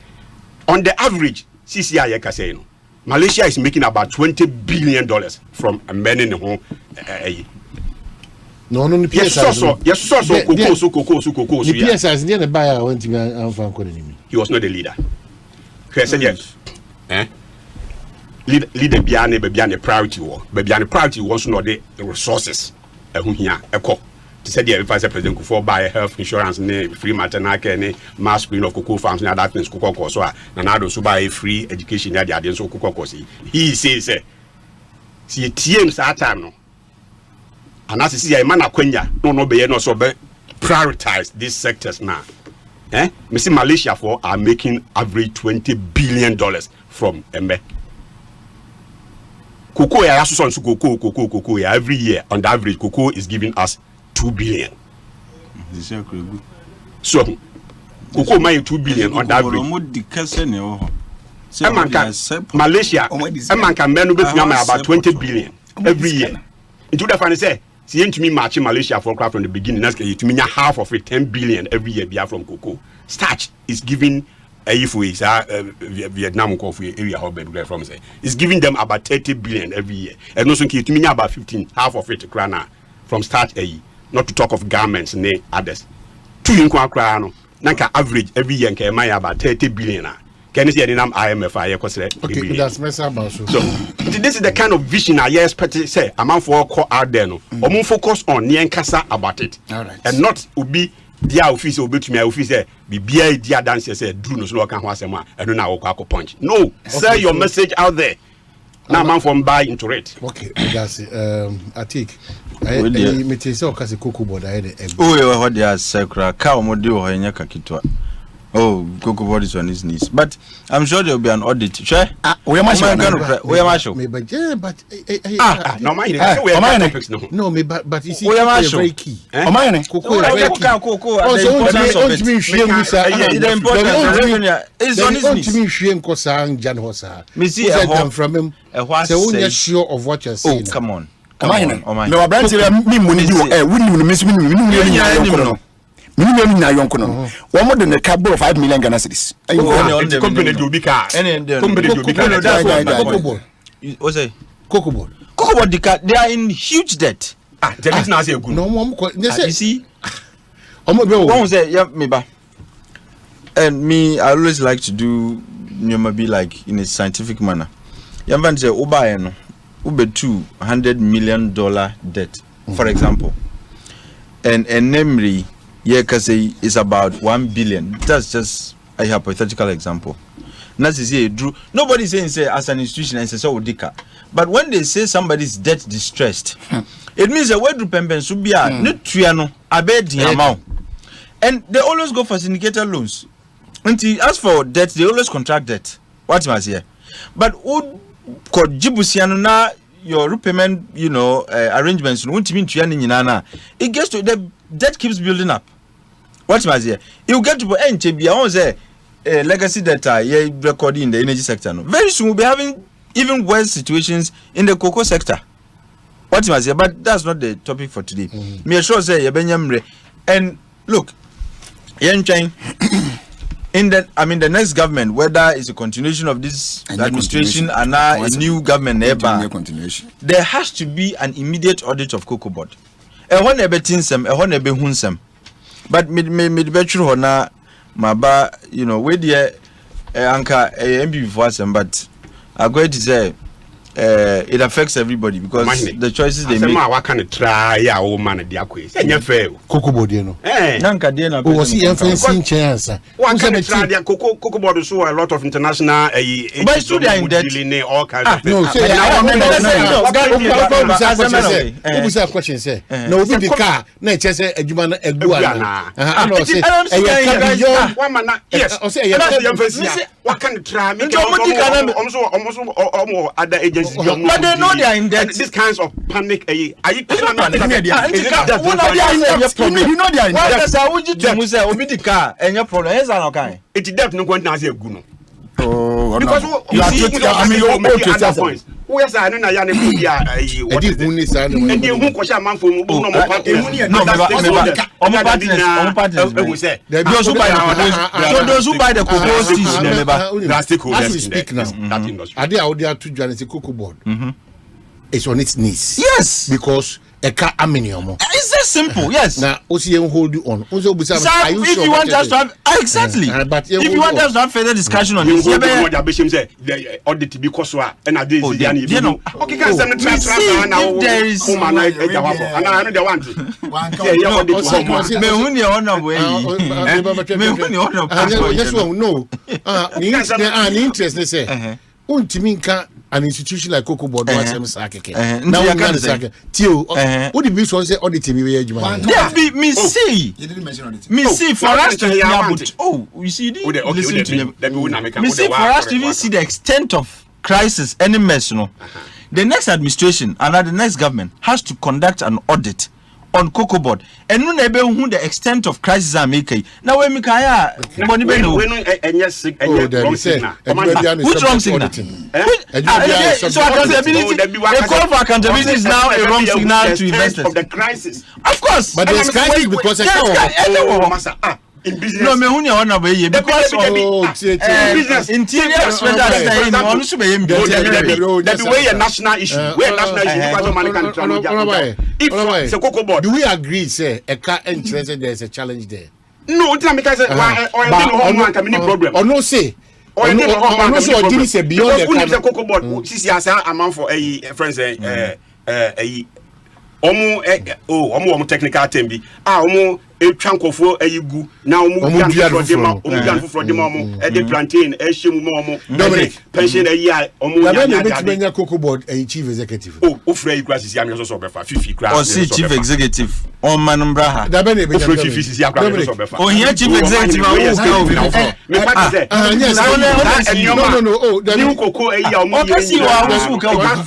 on the average CCI ya say no Malaysia is making about $20 billion from emmene ne ho no PSRC yes so kokko the PSRC near the buyer went to anfa ko ni he was not the leader say yes leader bia na bia na priority was no the resources ehun hia ekọ to say the vice president for buy health insurance ne free maternal care ne mass screening of cocoa farms and other things cocoa so na do so buy free education na the so cocoa so he says see tiem sa time no and as see I man akwanya no be no so be prioritize these sectors now me see Malaysia for are making average $20 billion from embe cocoa ya so cocoa ya every year on the average cocoa is giving us $2 billion. So, cocoa may $2 billion on the average. Malaysia, America, men will about $20 billion every year. Into the funny say, see to me matching Malaysia for crop from the beginning. That's to me half of it, $10 billion every year. Be from cocoa. Starch is giving. If we Vietnam coffee area how bad from say it's giving them about $30 billion every year, and also to me about 15, half of it krana from start not to talk of garments and others. 2 in krano nanka average every year nke my about $30 billion. Can you see the name IMF I okay that's mess about so this is the kind of vision I expect say amount for call out there no or focus on near kasa about it. All right. And not will be dia office obetumi office be bia dia dance say dru no so no kan ho asema eno na akọ punch no say your message out there now man from buy into it okay that's it I think me tell say okase cocoa board I dey oh you what they are secret ka omode ho enya kakitwa oh cocoa board is on his knees but I'm sure there will be an audit sure we am sure me but no mind no me but you see it's very key cocoa the importance is on his knees me hwe nkosa njan ho sa me see from him say when you're sure of what you're saying come on me wa branch me money di wuni me minimum na yonko no wo mo de ne cabo 5 million Ghana cedis company do bika company do bika o say cocoa board they are in huge debt debit na say good no mo you see One say, yeah, me ba. And me, I always like to do be like in a scientific manner. Yamvan say, Uba no, Ube $200 million debt, for example. And Nemri, Yekase is about 1 billion. That's just a hypothetical example. Nobody saying say as an institution and say so dika. But when they say somebody's debt distressed, it means that where do pemben subia no abed amount. And they always go for syndicated loans. Until as for debt, they always contract debt. What must here? But who could Jibusiano na your repayment, arrangements, it gets to the debt keeps building up. What must here? You get to NCB, I want to say legacy data recording in the energy sector. No? Very soon we'll be having even worse situations in the cocoa sector. What must here? But that's not the topic for today. Me sure say and look, in the next government, whether it's a continuation of this administration and now a new government, there has to be an immediate audit of cocoa board. But me betru hona maba, where the anchor MB before some, but I'm going to say it affects everybody because the choices they make. What can try our man at the acquis? And you fail. Cocoa board, Nanka Diana was he chance. One can try the cocoa board so a lot of international but studio in debt all kinds of no, say question say no be the car na chese adwuma egu ana I say one man yes I say what can try me other agencies but they know they are in debt. These kinds of panic are you know they are in debt. It's debt no going to answer good. Oh, because where's I know I those who buy the cocoa board it's on its knees. Yes, because it's that simple. Yes. Now, hold you on. If you want us to have exactly, but if you want us to have further discussion on this, the audit because and I did okay, can send the now. There is an institution like Cocoa Board was some sake. Now you can say, Tio, what did you say audit me? Me see. You didn't mention audit. Me see for us to you see, listen to them. Me see for us to even see the extent of crisis, any mess, the next administration and the next government has to conduct an audit on Cocoa Board and no nebe who the extent of crisis are making. Now when Mikaya money be no which wrong signal? So accountability, a call for accountability is now a wrong signal to investors of the crisis. Of course, but there's crisis because in business. No, me hunya wana be ye because business interior spenders na yin onu so be yin that the way a national issue where national issue because man can try if the Cocoa Board do we agree say eka entrance there is a challenge there? No, until me say or no problem or no say or no so did say beyond the Cocoa Board sisi asa amount for friends omo technical term bi omo etwankofo ayigu na omo gan for dem omo the plantain ehiem omo Dominic pension ayi omo ya Cocoa Board chief executive ofra yi class am so befa fifi class or see chief executive on manumra ha da be na be ofra fifi sisi akwa so befa o here chief executive me pa say no new Cocoa ayi omo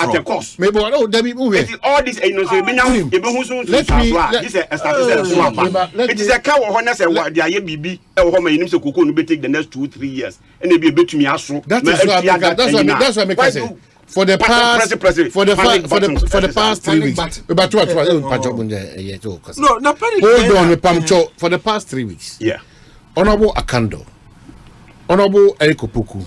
at the cost me bo no da bi all this say ebe hu so this is it is a cow or say what they are bibi e wo ma yinim say Cocoa no be take the next 2-3 years and e be betumi aso that's why I make say for the past 3 weeks about what no hold on Pamcho for the past 3 weeks yeah Honorable Akando, Honorable Erikopuku,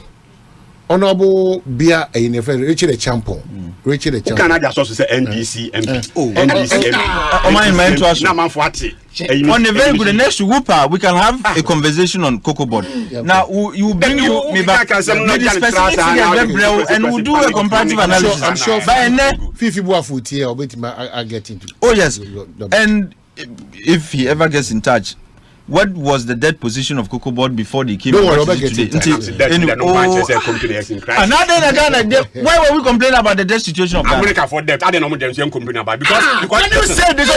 Honorable Bia in a friend Richard Champion. Richard Champion. Can I just say NDC MP? Oh, NDC. On a very good, the next whooper, we can have a conversation on cocoa board. Now, you bring me back and we'll do a comparative analysis. I'm sure Fifi Boafoot here, I'll get into. Oh, yes. And if he ever gets in touch, what was the debt position of Cocoa Board before they came? Why were we complaining about the debt situation of America for debt? I don't know what you're complaining about because you said this.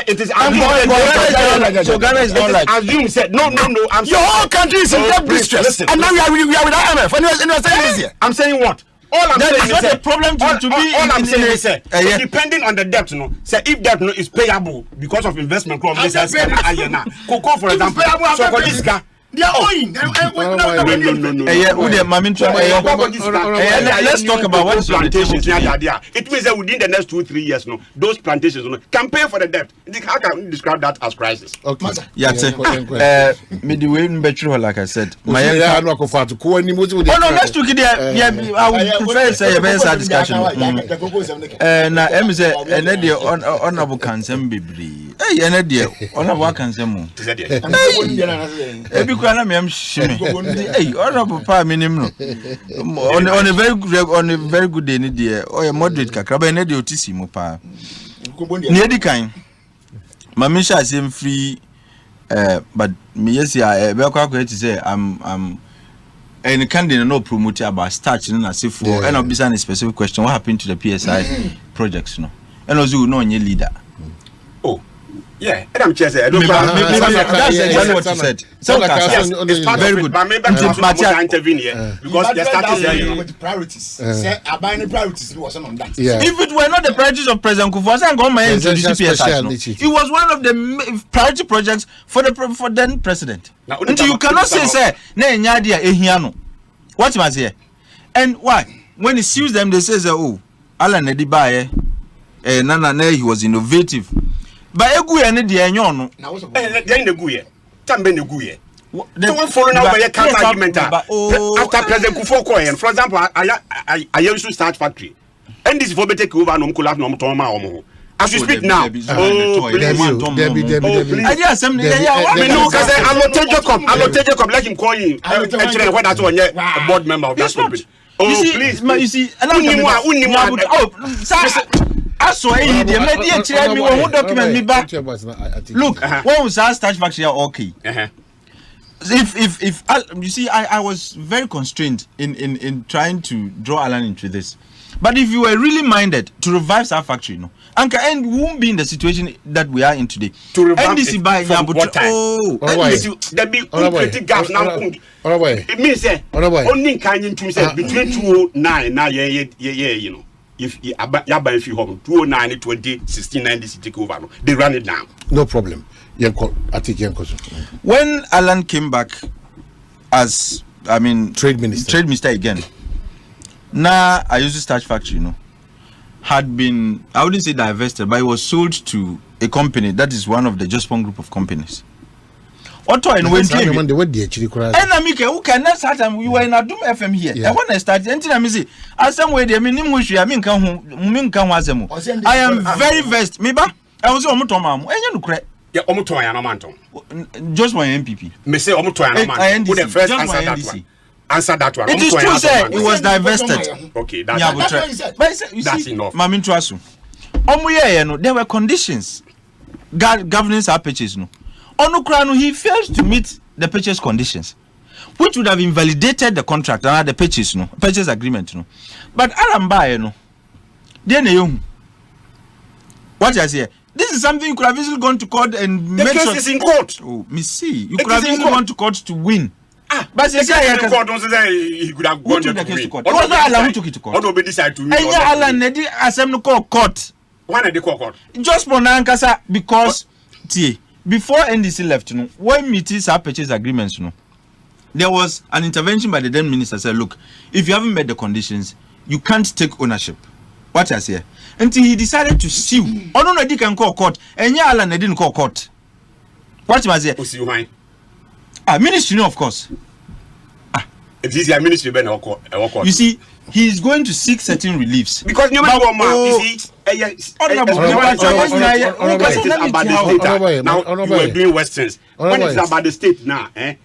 It is so Ghana is not like assume said no. Your whole country is in debt distress, and now we are with IMF. And you're saying this. I'm saying what? All I'm saying is not a problem to be. All I'm saying is, depending on the debt, say if debt is payable because of investment club, for example, so for this guy. They are owing. Let's talk about what plantations. It means that within the next 2-3 years, those plantations can pay for the debt. How can we describe that as crisis? Okay. Like I said, no, let's talk I would prefer to say a very sad discussion. Now, honorable Kansem Bibri. Hey, honorable Kansem. Hey, honorable Prime Minister. On a very good day, dear, or a moderate Kakraba and the Otissimo Pa. Near the kind. Mamisha is free, but me, yes, I will say I'm and candidate no promoter about starting as if for and I'll be a specific question. What happened to the PSI projects? No, and also you know your leader. Oh. Yeah, and I'm just saying. That's exactly what you said. So it's very good. But maybe I'm intervene here because they started saying with priorities. Say abiding priorities was on that. If it were not the priorities of President Kufuor, I go my introduce PSI. It was one of the priority projects for then president. Until you cannot say na nyadia ehiano. What must here? And why? When he sues them, they say, oh, Alan Edibaye, Nana, he was innovative. But egu ye ne de enyo no na wo so den egu ye tambe ne egu ye the one follow now by counter argument after President Kufuor call for example I used to start factory and this for take over no collapse no ton ma omo as you speak now please I assembly me no cuz Alote Jacob let him call you actually when that one a board member of that company please you see so document me back. Look, when was our start factory okay? If you see, I was very constrained in trying to draw Alan into this. But if you were really minded to revive our factory, Anka and we won't be in the situation that we are in today. To revive NDC by what time? There be creative gaps now. It means only can say between 2009 now you know. If you buy a few home 2009 2016 90 take over they run it down. No problem. When Alan came back as trade minister again, now I used to start factory, had been, I wouldn't say divested, but it was sold to a company that is one of the Jospon group of companies. Otto and when and Amika, who can next time we were in Adum FM here. And when I started, I some way they mean I am very versed. Maybe I was on Mutomam. And you know, yeah, Omutoya Manton. Just my MPP. May say Omutoya Manton. Who the first answer that one? Answer that one. It is true, sir. It was divested. Okay, that's enough. Mamin Trasu. There were conditions governing our purchase. Onukrano, he fails to meet the purchase conditions, which would have invalidated the contract and the purchase agreement. But Aramba, then what I say, this is something you could have easily gone to court and the case is in court. Oh, me see, you could have easily gone to court to win. But the case in court don't say he could have gone to court. It was not Alan who took it to court. What decide to win? And Alan Nedi assembly court. Why did they call court? Just for Nankasa because before NDC left, when meetings are purchase agreements, there was an intervention by the then minister. Said, look, if you haven't met the conditions, you can't take ownership. What I say? Until he decided to sue. Oh no, he can call court, and Alan didn't call court. What was it? Who sue why? Ministry, of course. It is your ministry ben you see, he's going to seek certain reliefs. Because you see, about the state. Now you are doing Westerns. When it's about the state now, men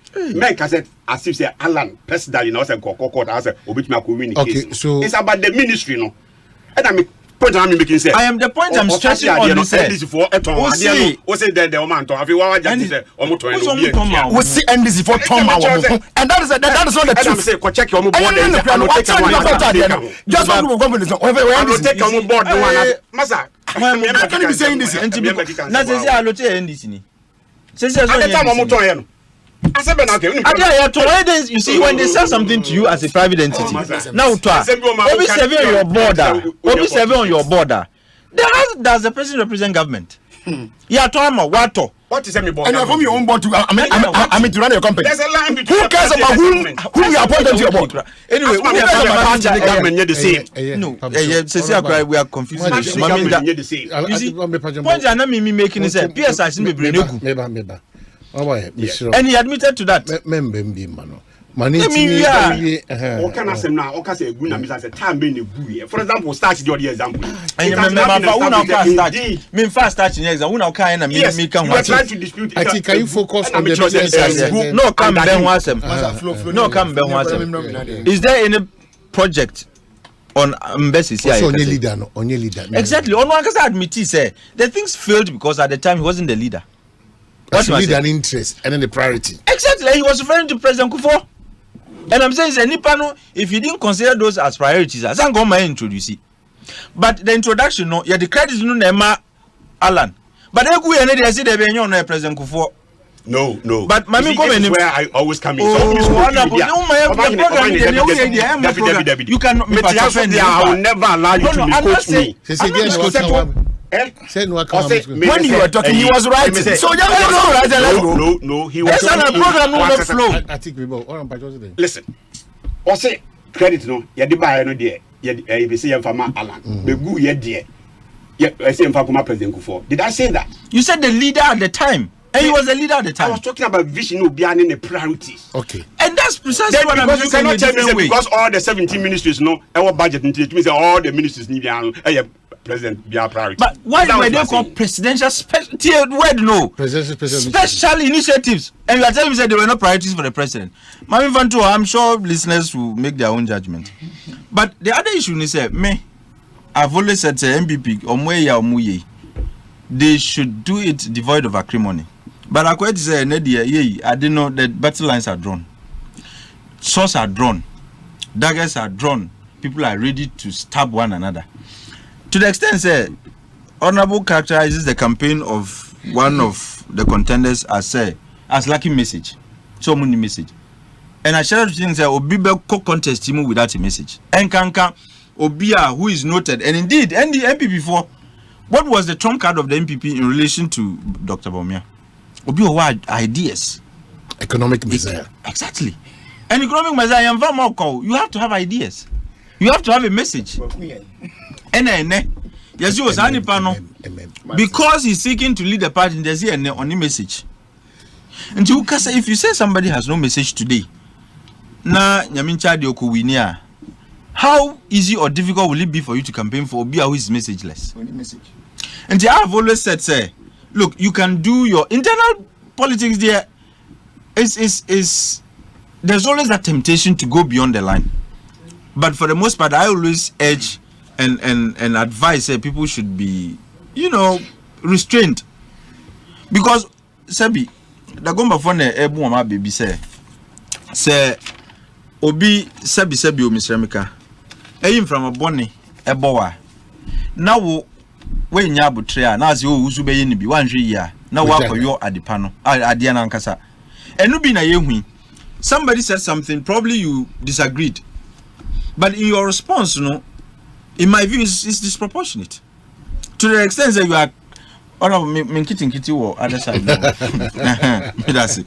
can say as if say Alan president, you know, say court, I say obit me communicate. Okay, so it's about the ministry, no. And I mean. Point I'm making say. I am the point I'm stressing on this. NDC for say the woman to have you just say we see NDC for Tom and that is not the truth. I'm say go check your board just one government we take your board one massa I can't be saying this na say allote NDC ni say you see, when they sell something to you as a private entity, now Obi serving on your border, does the president represent government? Yeah, what is me board? And you're from your own board to I mean to run your company. There's a line between who cares about who you appointed to your board? Anyway, who cares about the government near the same? No, we are confused. You see, point I'm making is a PSI in and he admitted to that. What can I say now? What can I say? Time being a for example, start the example. And fast starting exam. Who now can and me come? Trying to dispute. I think can you focus on the no come Ben Wasem. No come Ben Wasem. Is there any project on embassies here? On your leader. Exactly. On one case, I admit he said the things failed because at the time he wasn't the leader. What's lead an interest and then the priority? Exactly. He was referring to President Kufuor. And I'm saying, if you didn't consider those as priorities, I can't go my introduce it. But the introduction, no, yeah, the credit is no Alan. But they say they no President Kufuor. No. But Mami go in where I always come in. You cannot. I will never allow you to quote me. When you were talking, he was right. So no, he was program no flow. I think we both. Listen, what's it? Credit no, you did buy no there. You say you're from Alan. The good you there. Yeah, I say I'm from President Kufuor. Did I say that? You said the leader at the time. And he was the leader at the time. I was talking about vision of being the priorities. Okay. And that's precisely what I'm saying. You cannot tell me because all the 17 ministries know our budget it means all the ministries need president be our priority. But why were they called presidential special initiatives? And you are telling me that there were no priorities for the president. I'm sure listeners will make their own judgment. But the other issue is I've always said MPP they should do it devoid of acrimony. But I quite say I didn't know that battle lines are drawn. Swords are drawn. Daggers are drawn. People are ready to stab one another. To the extent Honorable characterizes the campaign of one of the contenders as lacking message. So many message. And I share things that Obibe co-contest him without a message. And Kanka Obia, who is noted, and indeed, and the MP before, what was the trump card of the MPP in relation to Dr. Bawumia? Obia had ideas. Economic measure. Exactly. And economic measure, you have to have ideas. You have to have a message. Yes, you was because he's seeking to lead the party. There's here on the message. And you can say if you say somebody has no message today, na nyamincha dioku winia, how easy or difficult will it be for you to campaign for Obia who is messageless? And I have always said, look, you can do your internal politics there. There's always that temptation to go beyond the line. But for the most part, I always urge and advise people should be, restrained. Because Sebi, the gomba phone ebu mama baby say obi sebi o misremika. Eyim from a bonny ebowa. Now we nya abotrea na azi o uzu be ni bi wanhwe ya na wa koyo adipano adia na nkasa. Enu bi na yehui. Somebody said something, probably you disagreed. But in your response, in my view, it's disproportionate. To the extent that you are kitty or other side. That's it.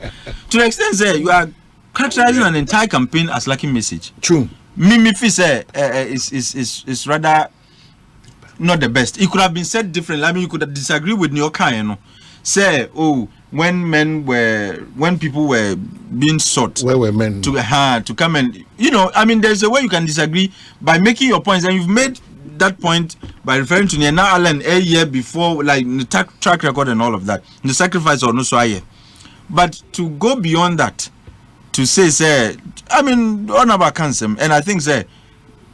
To the extent that you are characterizing an entire campaign as lacking message. True. Mimi say is rather not the best. It could have been said differently. I mean, you could disagree with Nyoka, say, oh, when people were being sought, where were men to come and, I mean, there's a way you can disagree by making your points, and you've made that point by referring to Nana Allen a year before, like the track record and all of that, the sacrifice or no so aye. But to go beyond that, to say, I mean, on about cancer, and I think,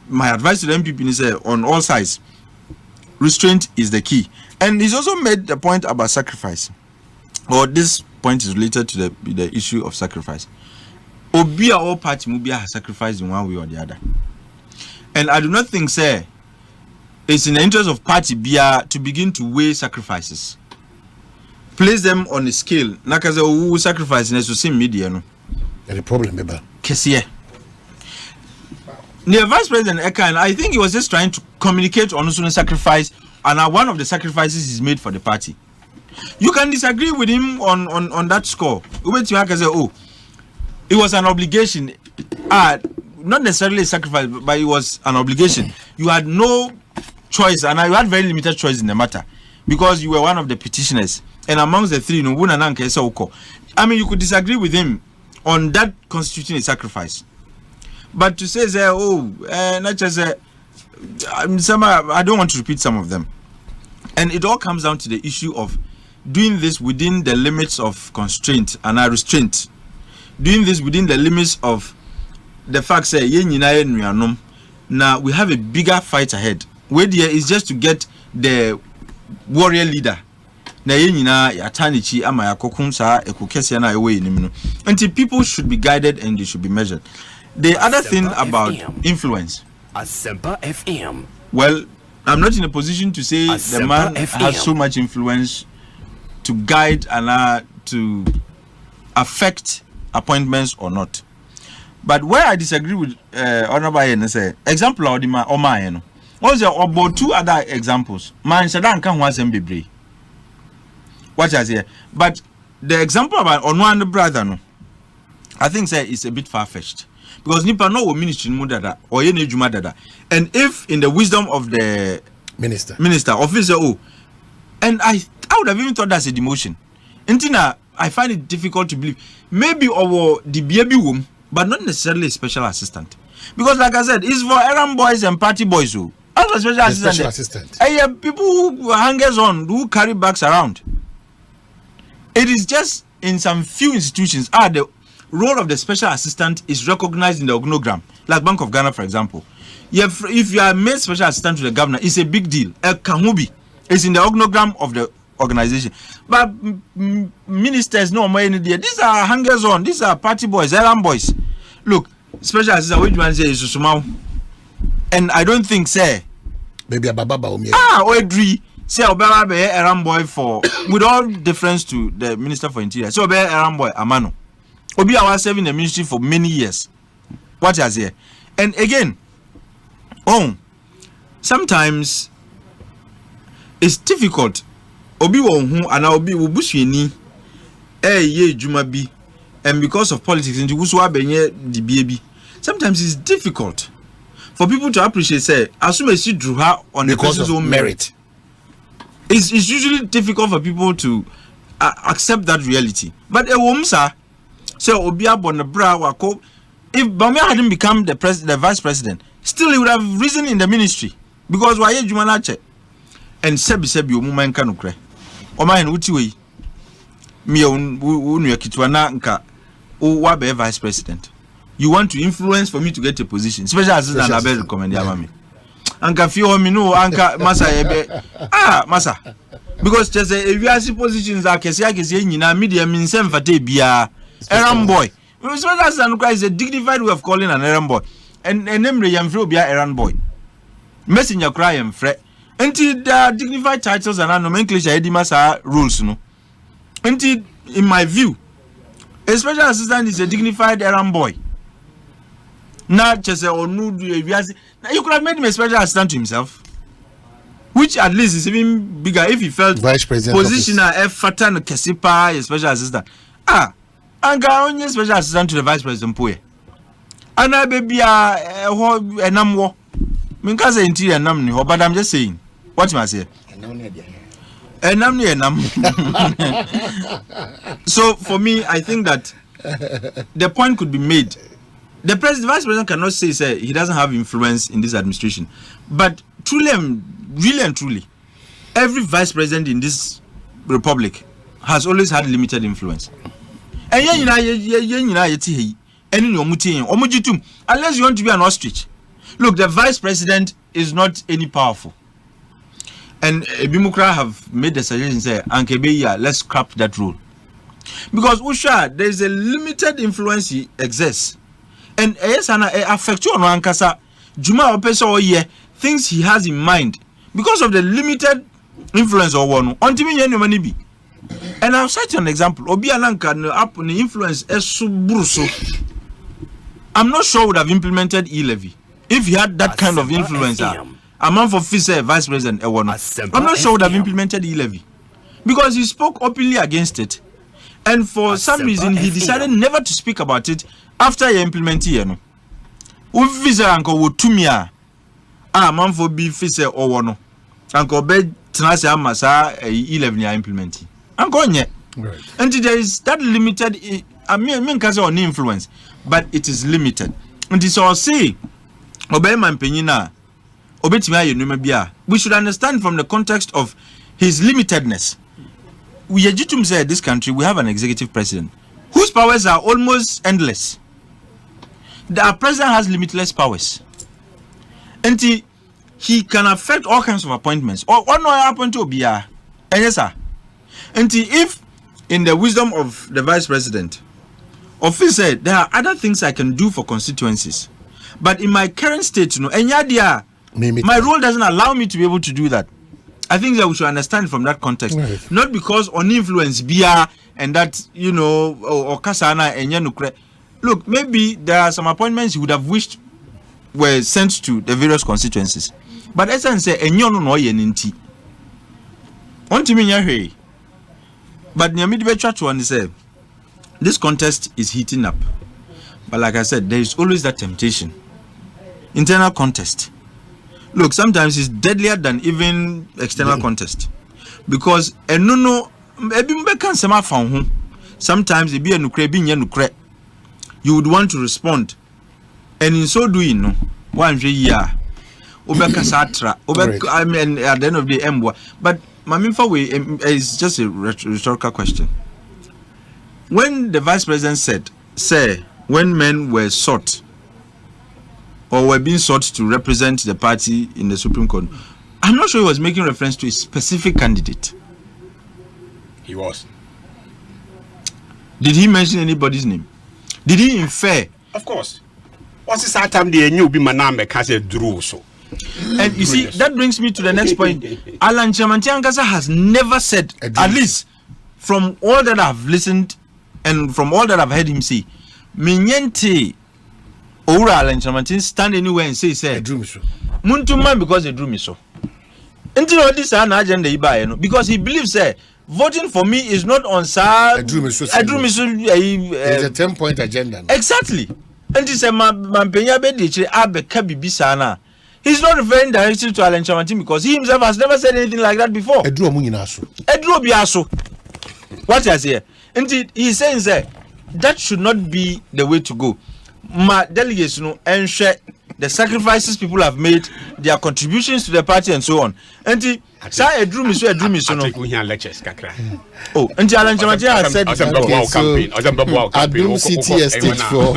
my advice to the MPP is, on all sides, restraint is the key. And he's also made the point about sacrifice. Or this point is related to the issue of sacrifice. Obia all party mubia has sacrificed in one way or the other. And I do not think, it's in the interest of party bia to begin to weigh sacrifices. Place them on a scale. Nakaze who sacrifice in the media no. The problem, Beba. Kesiye. Near Vice President Eka, and I think he was just trying to communicate on the sacrifice, and one of the sacrifices is made for the party. You can disagree with him on that score. Oh, it was an obligation. Not necessarily a sacrifice, but it was an obligation. You had no choice, and you had very limited choice in the matter, because you were one of the petitioners. And amongst the three, I mean, you could disagree with him on that constituting a sacrifice. But to say, not just I don't want to repeat some of them. And it all comes down to the issue of doing this within the limits of constraint and restraint. Doing this within the limits of the fact that now we have a bigger fight ahead. Where there is just to get the warrior leader. Until people should be guided and they should be measured. The other thing about influence. Well, I'm not in a position to say the man has so much influence to guide and to affect appointments or not. But where I disagree with Honorable Yen, say example of the Omayeno. Also about two other examples. Man Sadan can once and be brave. What I say, but the example about Onwan brother, no, I think it's a bit far-fetched, because Nipa no ministry mudada or ye nejuma dada, and if in the wisdom of the minister officer, and I would have even thought that's a demotion. Intina, I find it difficult to believe. Maybe over the baby womb, but not necessarily a special assistant, because like I said, it's for errand boys and party boys who. As a special assistant. People who hangers on, who carry bags around. It is just in some few institutions, the role of the special assistant is recognized in the organogram, like Bank of Ghana, for example. If you are made special assistant to the governor, it's a big deal. Kahubi is in the organogram of the organization. But ministers, no more any there. These are hangers on, these are party boys, errand boys. Look, special assistant, what you want to say is Susumau. And I don't think, maybe a Bawumia. Odri. Say Obama be errand boy for, with all deference to the Minister for Interior. So be errand boy Amano. Obi I was serving the ministry for many years. What has here? And again, sometimes it's difficult. Obi wonhu and Obi ubushini ye juma bi, and because of politics into wuswa benye the baby. Sometimes it's difficult for people to appreciate. Assume she drew her on the person's own merit. It's usually difficult for people to accept that reality. But a woman, sir, so Obia Bonabra Wako, if Bawumia hadn't become the vice president, still he would have risen in the ministry. Because why Jumanache and Sebi woman can cry. O my and Utiwi me Kitwana nka wabe vice president. You want to influence for me to get a position, special assistant I better recommend me. Anka fio mi no anka masa ebe masa, because just if you see positions are kesi nyina media minsem fate bia errand boy. Special assistant is a dignified way of calling an errand boy, and name re yamfre bia errand boy. Messenger cry yamfre until the dignified titles and nomenclature edimasa rules no. Until in my view, a special assistant is a dignified errand boy. Not just a you could have made him a special assistant to himself, which at least is even bigger if he felt vice president positioner Fatan Kesipa a special assistant. And only special assistant to the vice president Poe. And I baby a namwo. Minkaza interior namni, but I'm just saying. What must I say? So for me, I think that the point could be made. The vice president cannot say he doesn't have influence in this administration, but truly and truly, every vice president in this republic has always had limited influence. And unless you want to be an ostrich. Look, the vice president is not any powerful. And Bimukra have made the suggestion, say, Ankebeya, let's scrap that rule. Because Usha, there is a limited influence he exerts. And affect you on Ankasa, Juma Opeso ye things he has in mind because of the limited influence of one. And I'll cite you an example. Obialanka up the influence Esubruso. I'm not sure would have implemented e-levy if he had that kind of influence. A man for Fise vice president. I'm not sure would have implemented e-levy because he spoke openly against it, and for some reason he decided never to speak about it after he implemented it. Ufise anko wotumia man for be Fise or one anko be tenase amasa e-levy implementing. Right. And there is that limited. I mean, cause on influence, but it is limited. And this all say, obey my penina, obey me. We should understand from the context of his limitedness. We legitimate say this country we have an executive president whose powers are almost endless. The president has limitless powers, and he can affect all kinds of appointments. Or what no happen to Obia? And yes, sir. And if in the wisdom of the vice president, office said there are other things I can do for constituencies, but in my current state, my role doesn't allow me to be able to do that. I think that we should understand from that context, right. Not because on influence bia and that or kasana and yanukre. Look, maybe there are some appointments you would have wished were sent to the various constituencies, but as I say, enyono no yeninti. On to me but this contest is heating up. But like I said, there is always that temptation. Internal contest. Look, sometimes it's deadlier than even external contest. Because sometimes you would want to respond. And in so doing, at the end of the day, but Maminfa is just a rhetorical question. When the vice president said, when men were sought or were being sought to represent the party in the Supreme Court, I'm not sure he was making reference to a specific candidate. He was. Did he mention anybody's name? Did he infer? Of course. What's this time the new be maname kase drew so? And you see, that brings me to the next point. Alan Chamantiangasa has never said, at least from all that I've listened and from all that I've heard him say, Minyente Ora Alan Chamantin stand anywhere and say, Muntuman because they drew me so. Until this an agenda because he believes voting for me is not on side. It's a 10-point agenda. Exactly. And he said, he's not referring directly to Alan Chamantin because he himself has never said anything like that before. What I say? Indeed, he's saying that should not be the way to go. My delegates, ensure the sacrifices people have made, their contributions to the party, and so on. And say a dream is lectures. Oh, and Alan Chamantin has said Adum City Estate for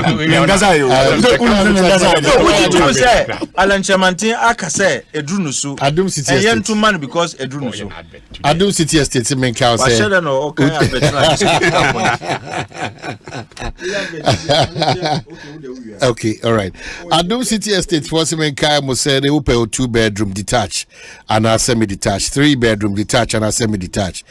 Alan Chamantin akase edrunusu Adum City Estate man because edrunusu Adum City Estate men ka say okay, all right. Adum City Estate for men ka mo say they will pay 2-bedroom detached and a semi-detached, 3-bedroom detached and a semi-detached,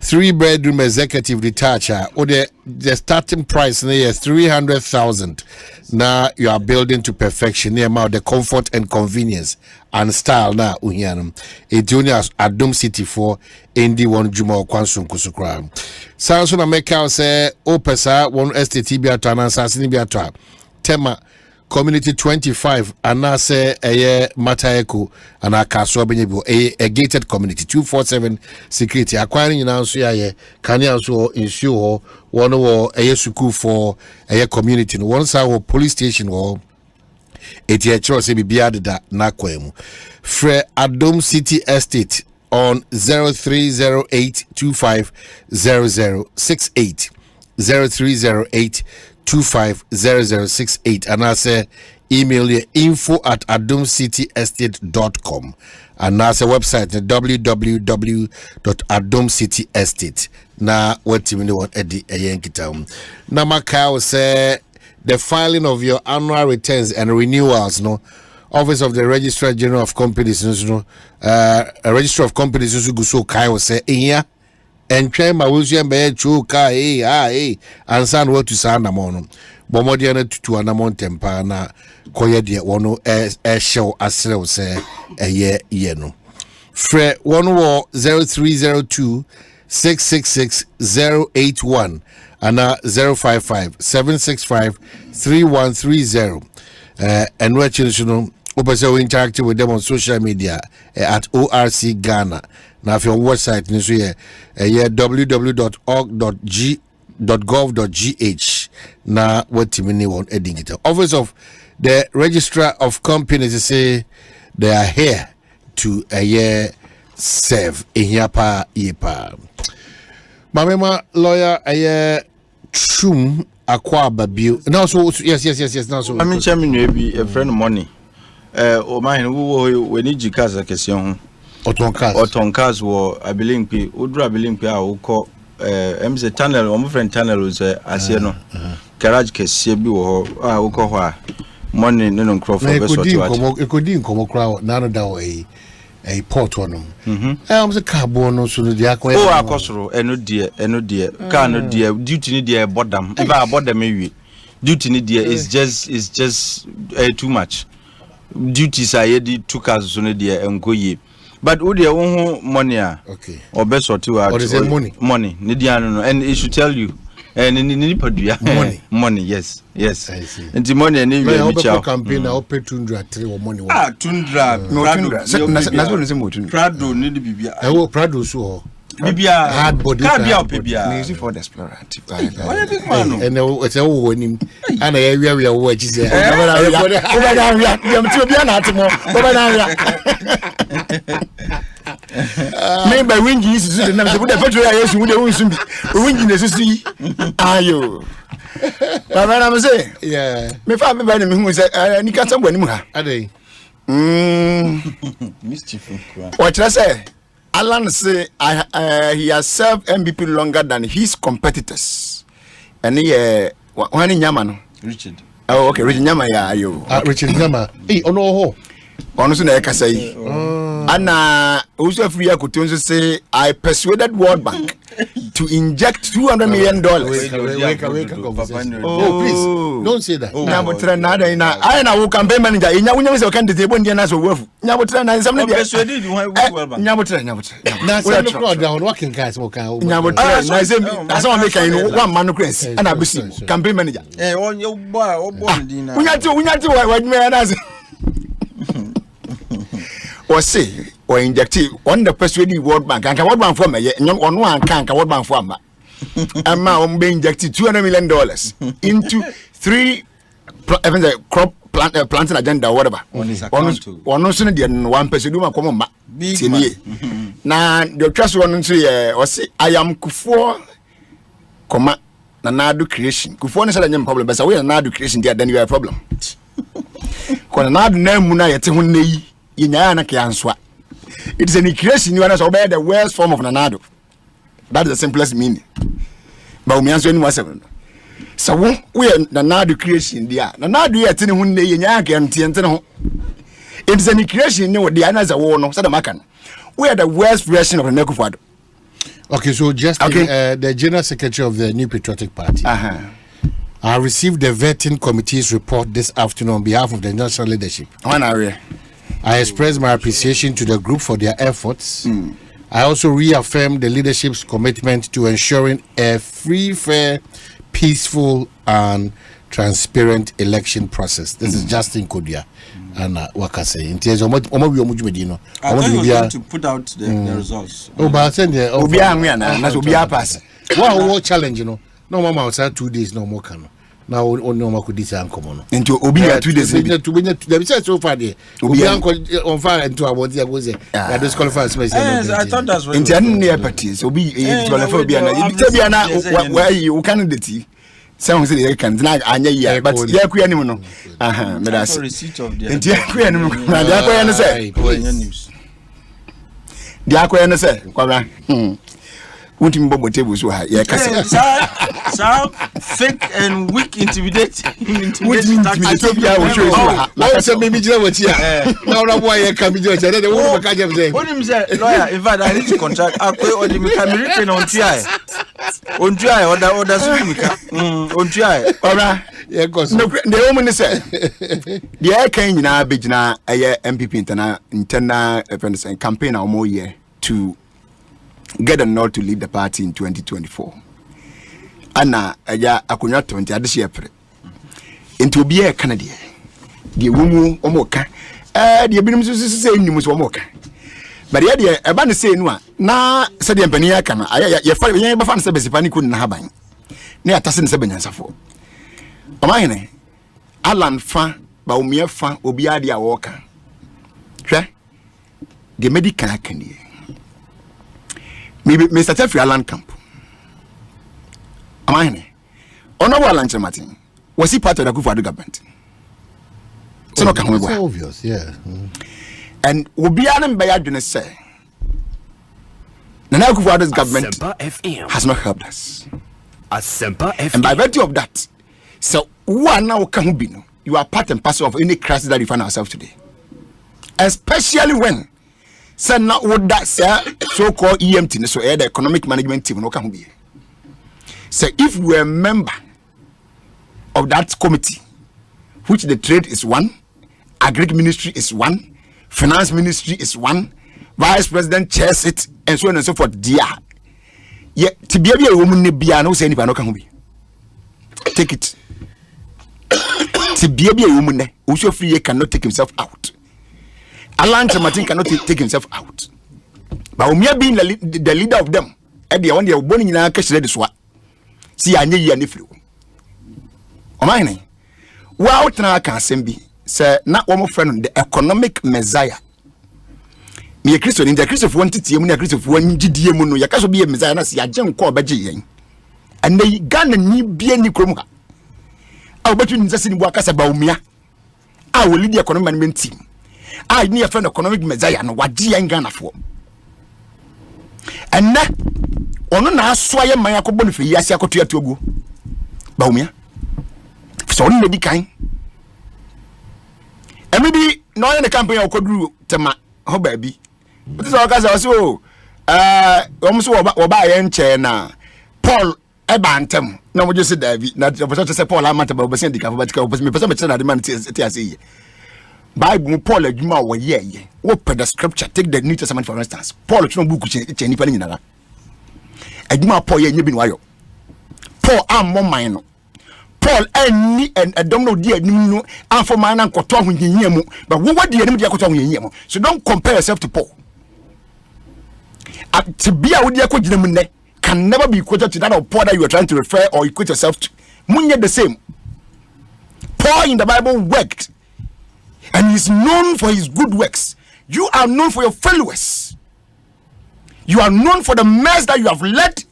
3-bedroom executive detached. Or the starting price is 300,000. Now you are building to perfection. Near about the comfort and convenience and style. Now uhianum. Etunias Adum City for Indi one Juma Kwansum Kusukra. Samson America say Opesa one estate biata and assassin biata. Tema community 25 anase eye Mataeko and akaso benyebu a gated community 247 security acquiring in anso ya kani anso ensure one wo eye suku for eye community no one sa police station wo eti e chiro se bibia da na kwemu Fre Adom City Estate on 0308250068 0308250068 and I say email you info@adomcityestate.com and I say website www.adomcityestate na what you know what Eddie Ayenkita na Macau say the filing of your annual returns and renewals no Office of the Registrar General of Companies no Registrar of Companies go so kai will say here and train my will be chuka and what to sound among Bomodiana to anamon tempa na koye de wono show asrew say ye no Fre 0302 666 081 and 055 765 3130 and we're children also interacting with them on social media at ORC Ghana. Now, if your website is here, www.org.gov.gh. Now, what you mean on editing it? Office of the Registrar of Companies say they are here to serve in Yapa Yepa. Mamema lawyer Twum Barima. Now, so yes. Now, so I mean, chairman, maybe a friend of money. O mine we need jikaza question. Otonkas wo abilimpi udra abilimpi a ukọ emse tunnel o friend tunnel ze ase no garage kese bi wo a ukọ ho a money no nkro for be sort what ekodi nkomo kra na no da wo a port wonom se carbon no so no dia akọ o akosoro eno die car no die duty ni die bodam e ba bodam ewie duty ni die is just too much duties are yedi two cars so no die enkoye. But would you want money? Okay. Or best or two hours? Or money? Money. And it should tell you. And money. Money, yes. I see. And the money and if you campaign, I'll pay Tundra 3 or money. Tundra. No, Tundra. Prado need to be. I will Prado so. Bibia hard body. Bibia. Easy for the explorer. And it's all winning. And I we are watching there. Maybe wingy is the name of the petrol. Yes, we don't wingy necessity. Ayo. I'm saying, yeah. Me father by the who said, I can't somebody. Are they? Mischief. What I say? Alan say he has served MVP longer than his competitors. And he when in Yaman. Richard. Oh, okay, Richard Nyama ya yo. Richard Nyama. Hey, ono so na say. And also free could say I persuaded World Bank to inject $200 million. Oh, please don't say that. I know campaign manager. In Yawu is a candidate. When you're not so worth. Nyabutra and somebody persuaded you Nyabutra. Now, some crowd working guys. Nyabutra. I saw make one man and I be campaign manager. Eh, on your boy, we had to what man or say or inject on the persuaded World Bank and World Bank for me on one can't World Bank for me. And now I'm being injected $200 million into 3 crop planting agenda or whatever. One sooner than one person do my common big. Now the trust one say or say I am Kufuor comma Nanadu creation. Kufuor is a problem, but we are Nanadu creation there, then you have a problem. Konanadu name muna yete hunne yinyana kianswa. It is an creation you are obey the worst form of Nanado. That is the simplest meaning. Bawumia so anyway seven. So we are Nanado creation there. Nanado yete hunne yinyana kiantiente ho. It is an creation you the others are war no said makan. We are the worst version of the Nekufado. Okay, so just the General Secretary of the New Patriotic Party. I received the vetting committee's report this afternoon on behalf of the national leadership. I express my appreciation to the group for their efforts. I also reaffirm the leadership's commitment to ensuring a free, fair, peaceful, and transparent election process. This is Justin Kodia and Wakase. In terms of what Omodino, I thought he was going to put out the results. Oh, but I said, that's Obia pass. Wow, challenge, you know. No mama outside 2 days, no more can. Now no more could this uncommon. Into Obia 2 days. To said so far there. Obia on fire and to our there was it. I disqualified space. I thought that's what. In the parties, Obi, where you candidate. Sounds like you can deny Anya, but Yaku animal. Aha, but that's receipt of the Yaku animal. The Aqua say, Wouldn't Bobo tables were high. So fake and weak intimidate. I told you I will show you. What's a baby Joe? Now, why I come to judge? I don't know what I'm saying. What him say, lawyer? In fact, I need to contract. I pay or the written on TI. On TI, or the Sumika. On TI. All right. Yeah, because the woman said, the air came in our big now, a MPP internal campaign or more year to get a nod to lead the party in 2024. Anna, I could not 20 this year. Into be a Canadian. The woman Omoka, the Abimus saying you must Omoka. But the idea about the same one. Now, said the Empania can I find the fan service if I couldn't have been near Tassin Sabinans for. Omine Alan Fan, Bawumia Fan, Obiadia Walker. The medical candy. Maybe Mr. Jeffrey Alan Camp. Amine. Honorable Alan Martin. Was he part of the Kufuor government? It's not obvious, yeah. And Obianan Bayadune say, the Nana Kufuor's government has not helped us. And by virtue of that, so one now can be you are part and parcel of any crisis that we find ourselves today. Especially when so now would that so-called EMT, so the economic management team, no can be. So if we are a member of that committee, which the trade is one, agri ministry is one, finance ministry is one, vice president chairs it, and so on and so forth. Dear, yet to be a woman, be no say anyone can be. Take it. To be a woman who so free cannot take himself out. Alan Martin cannot take himself out. But Bawumia being the leader of them, at the one they are born in our cash ready swat. See, I need you flu. O mine. Well, I can send say, not one more friend, the economic messiah. Me a Christian in the Christ of 1 to a Christ of 1 GDM, you can't be a messiah, see a young call Baji. And they gun and need be any chroma. I'll bet you in just in Wakasa Bawumia. I will lead the economic management team. I need a friend economic messiah and what G and Ghana for. And now, on a swire my acobon for Yasiako to go. Bawumia. So only be kind. And maybe no in the campaign I could do to my oh baby. But this is also almost buy and chair now. Paul Ebantem. Now we just said that the person say Paul Amata but send the capital but me person the man say Bible Paul Juma wa ye. Open the scripture, take the New Testament for instance. Paul no book cheni pani na. Ejuma Paul ye bin wayo. Paul am mo man no. Paul any and don't know dear no and for man and koto hunyiemu but what dear no dear koto hunyiemu. So don't compare yourself to Paul. To be a dear koto can never be equated to that of Paul that you are trying to refer or equate yourself to. Munye the same. Paul in the Bible worked. And he is known for his good works. You are known for your followers. You are known for the mess that you have led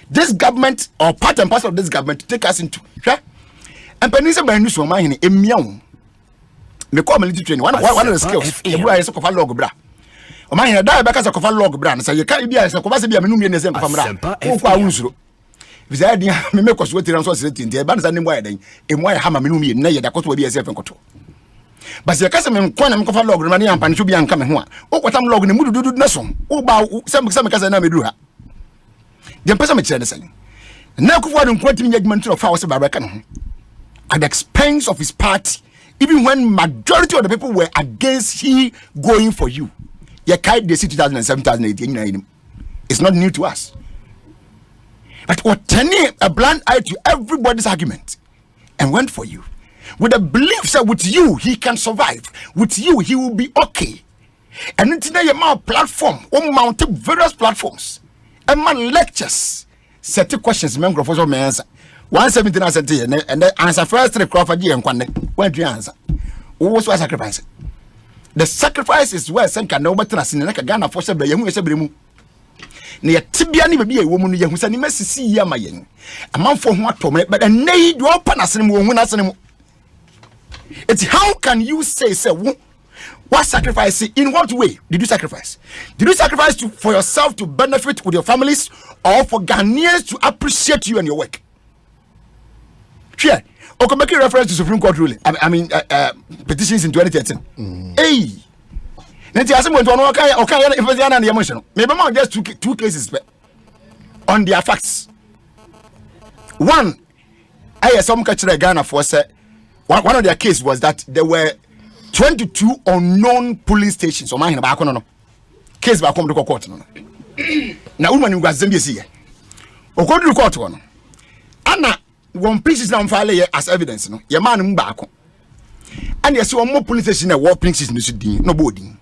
this government or part and parcel of this government to take us into. And Penisa by news for my in Emion. The core military training. One of the skills. You are a sofa log bra. O my die back as a cofa log brand. So you can't be as a cofa be a minimum in the same family. If I had me make us wait and so sitting there, but I'm why hammer minimum, nay, that could be a self control. But the customer quantum cover log money and pan should be uncoming one. Oh, what I'm logging the mood do nothing. Oh, bow some cousin I may do her. The person said the same. Now, Kufuor quoting judgment of House of Barakan at the expense of his party, even when majority of the people were against he going for you. You carried the 2007, 2018. It's not new to us. But what turning a blind eye to everybody's argument and went for you. With the belief that with you, he can survive. With you, he will be okay. And today, you mount platform, mounted various platforms, and man lectures, set questions, member for my answer. 117 answer, and the answer first to the Crawford and when do you answer? What was sacrifice? The sacrifice is where some can know better than like a Ghana for several young Sabrimu. Near Tibiani be a woman who said, Messi see Yamayan. A man for what to make, but a nay do open us and won't us anymore. It's how can you say, what sacrifice? In what way did you sacrifice? Did you sacrifice for yourself to benefit with your families or for Ghanaians to appreciate you and your work? Sure. Or can make a reference to Supreme Court ruling. I mean, petitions in 2013. Hey. Nanti asim went on okay if it's an emotional. Maybe more just two cases on their facts. One, I had some catch Ghana for say one of their cases was that there were 22 unknown polling stations. So mine back on no case back come to court no. Na woman was Zambia here. Okodu court one. Anna one pieces now file as evidence no. Your man back. And yes, one more police station war pieces no boarding.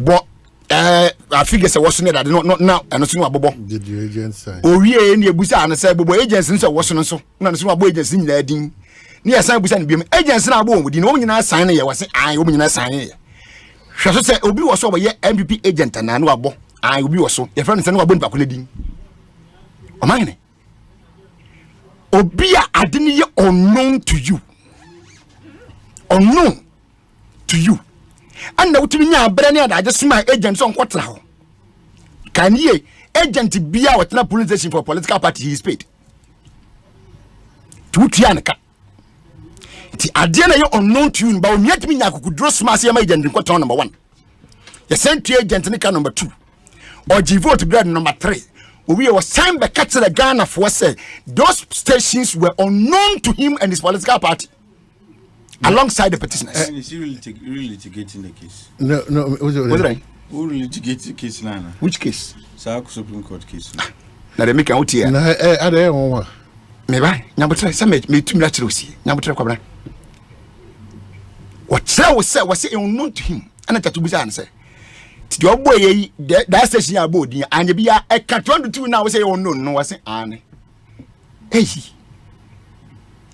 But I figure say what's that not now and no abobo. Did the agent sign? Oh yeah, any busa and say bobo agents nso was so. Na no abo agents in there din. Ni asan busa bi agents na abo wodi no nyina sign ye was I wo nyina sign ye. Hwe so say obi was so ye MPP agent na no abo. I obi was so. Your friend say no abo npa ko din. O man obi a adini ye unknown to you. Unknown to you. And now to me now, I just my agents on quarter. Can ye agent be out na police station for political party he is paid? To Tianaka. The idea you unknown to you, but yet me now could draw smash your agent in quarter number 1. You sent to agent in number 2. Or you vote to grade number 3. We were signed by catching the Ghana for say those stations were unknown to him and his political party. Alongside the petitioners. Is he really litigating the case? No. What did Who litigates the case, Lana? Which case? South Supreme Court case. Now they make out here. I don't want. Maybe. Number 3. Some me 2 minutes to see. Number 3. Come on. What was say unknown to him? And I to be answer. Your boy, that station your body, and you be a cat 22 now say unknown. No, I say, Anne. Hey,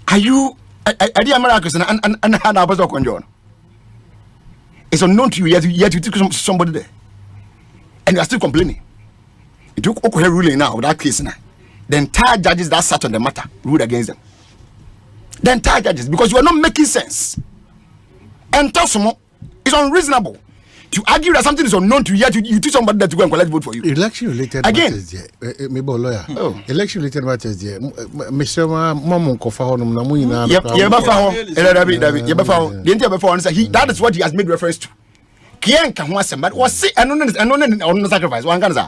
are you? I did Americans and had a bazooka on John. It's unknown to you yet you took somebody there. And you are still complaining. You took Okohe ruling now that case now. The entire judges that sat on the matter ruled against them. The entire judges, because you are not making sense. And Tosomo is unreasonable. To argue that something is unknown to you, yet you teach somebody that to go and collect vote for you. Election related matters there. Maybe a lawyer. Oh. Election related matters there. Mr. Mamon Kofa on Namuna. That is what he has made reference to. Kian can was but was see and sacrifice. One can say.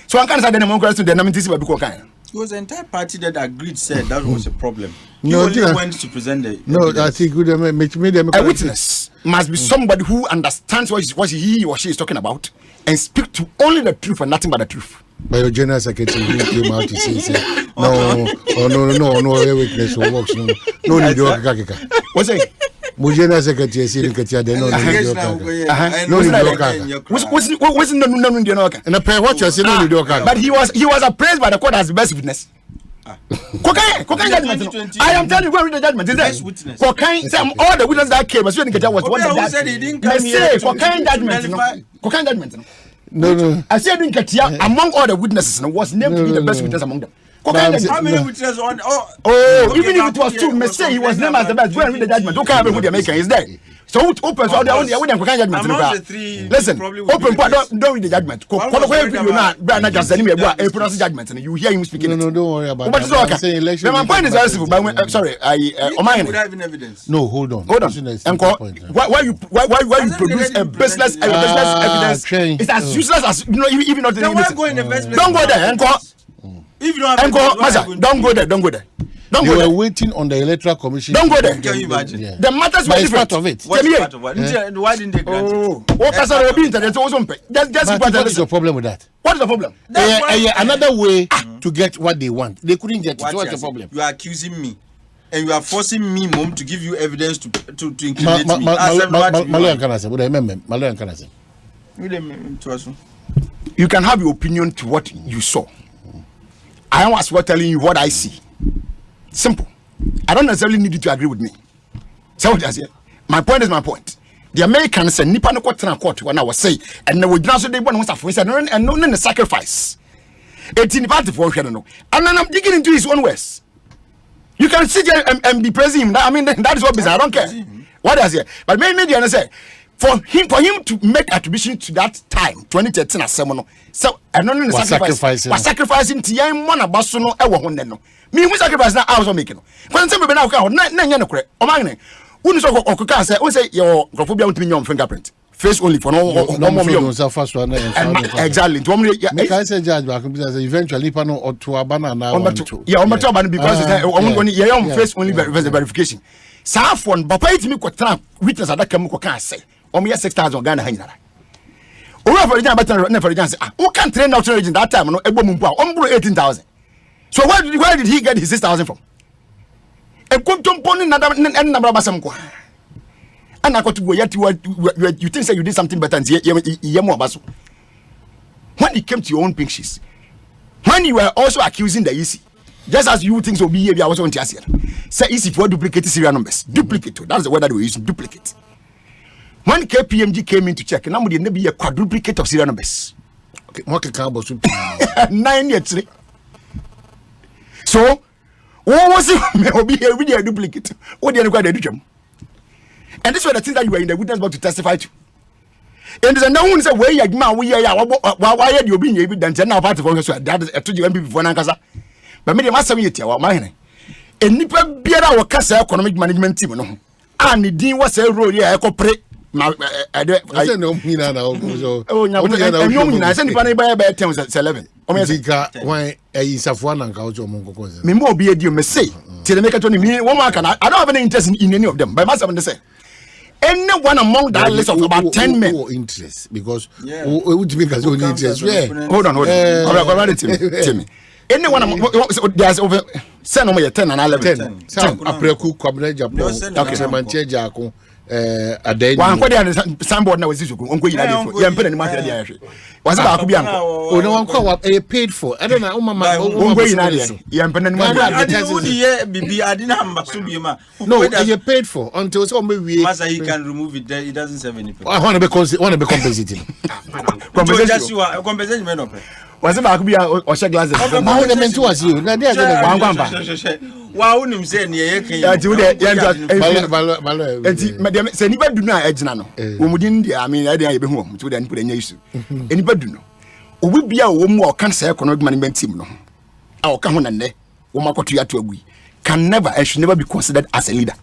So one can say the democracy to the nominee by Bukokan. It was the entire party that agreed said that was a problem. No, only went to present the I think a witness must be somebody who understands what he or she is talking about and speak to only the truth and nothing but the truth. But your general secretary came out to say no witness who works no need to what's it? My general secretary said Katia de no what's no and I what you say no need but he was appraised by the court as the best witness. Cocaine judgment. I am telling you, go read the judgment. Is that cocaine? All the witnesses that came, was when what said he didn't come here. Cocaine judgment. Cocaine judgment. No. I said in Katia among all the witnesses was named to be the best witness among them. How many witnesses on? Even if it was true, may say he was named as the best. Go and read the judgment. Don't care who the maker is there. So open so they only cocaine judgment. Listen, open don't read the judgment. Brother just send me a pronounce judgment and you hear him speaking. No, don't worry about that. But it's okay. My point is very simple. But sorry, evidence. No, hold on. And why you produce a baseless evidence? It's as useless as even not. Then why go in the first place? Don't go there. If you don't have don't go there. They were waiting on the electoral commission. Don't go there. Can you imagine? Yeah. The matters were different. Part of it. What's part of what? Yeah. Why didn't they grant it? What is your problem with that? What is the problem? Another way to get what they want. They couldn't get it. What's the problem? You are accusing me and you are forcing me, mom, to give you evidence to incriminate me. Malayan can say. You can have your opinion to what you saw. I was telling you what I see. Simple. I don't necessarily need you to agree with me. So what I say? My point is my point. The Americans said nipa no kwatena court when I was say and we just they want to say and no the sacrifice. 18 party for no. And then I'm digging into his own ways. You can sit there and be praising him. I mean that is what business. I don't care. What I say? But maybe I say for him to make attribution to that time 2013 as someone so and no the sacrifice was sacrificing to young one about no e wo ho no. Me who sacrifice now I was making no. When some people now na nya no kure. O man who so okuka say who say your grophobia won't be your fingerprint face only for no first one exactly make I say judge back eventually pano or to abana now because I'm going to face only verification sa phone papa it me kwatra witness adaka me kwaka say o me 6,000 Ghana hanyara o for the better na for the say who can train out region that time no egbo mumpu a o 18,000 so where did he get his 6,000 from e kontomponi na number basam kwa and I got to go yet you think say you did something better and when it came to your own pictures when you were also accusing the EC just as you think so be I was on to say EC for duplicate serial numbers duplicate that's the word that we use duplicate when KPMG came in to check now there be a quadruplicate of serial numbers okay what can about 9 years so what was it be here with a duplicate what do you require to do? And this was the thing that you were in the witness box to testify to. And there's no one say where you man we why you being evidence and now part of us that I told you MP before Nankasa. But me the master me tia wa man. And nipa biara wa kasa economic management team no. And the dean was a role here corporate I say no mina na so. Oh nya I say nipa na buy 10 11. O me sika why isafua na nka ojo monko koze. Me mo be edio me say. Till the make it me one man can I don't have any interest in any of them. But master say anyone among that list of about 10 men interest because would make us only interest hold on tell me anyone among there's over send on 10 and 11 10 apreku kwabna japo okay manche jako aden one kwade signboard na wezi soko onko yina defo ye mpena ni ma hwede ya hwe wase ba akobia nko o no one paid for I don't know mama onko yina de ye mpena ni ma hwede bibi adina mbaso bi ma no you paid for until so we masa he can remove it there it doesn't serve any purpose I want to be compensating compensation me no pay wase ba akobia o share glasses ma the mentu was you na there go kwamba wa unim say ne ye kan ya ti wo de ya enti me se ni badu na agina no wo mudin dia I mean I dey be hu mo ti wo de npo de nya isu eni badu no obi bia wo mu o kan say economic management team no a o ka ho na ne wo makoto ya to agui can never and should never be considered as a leader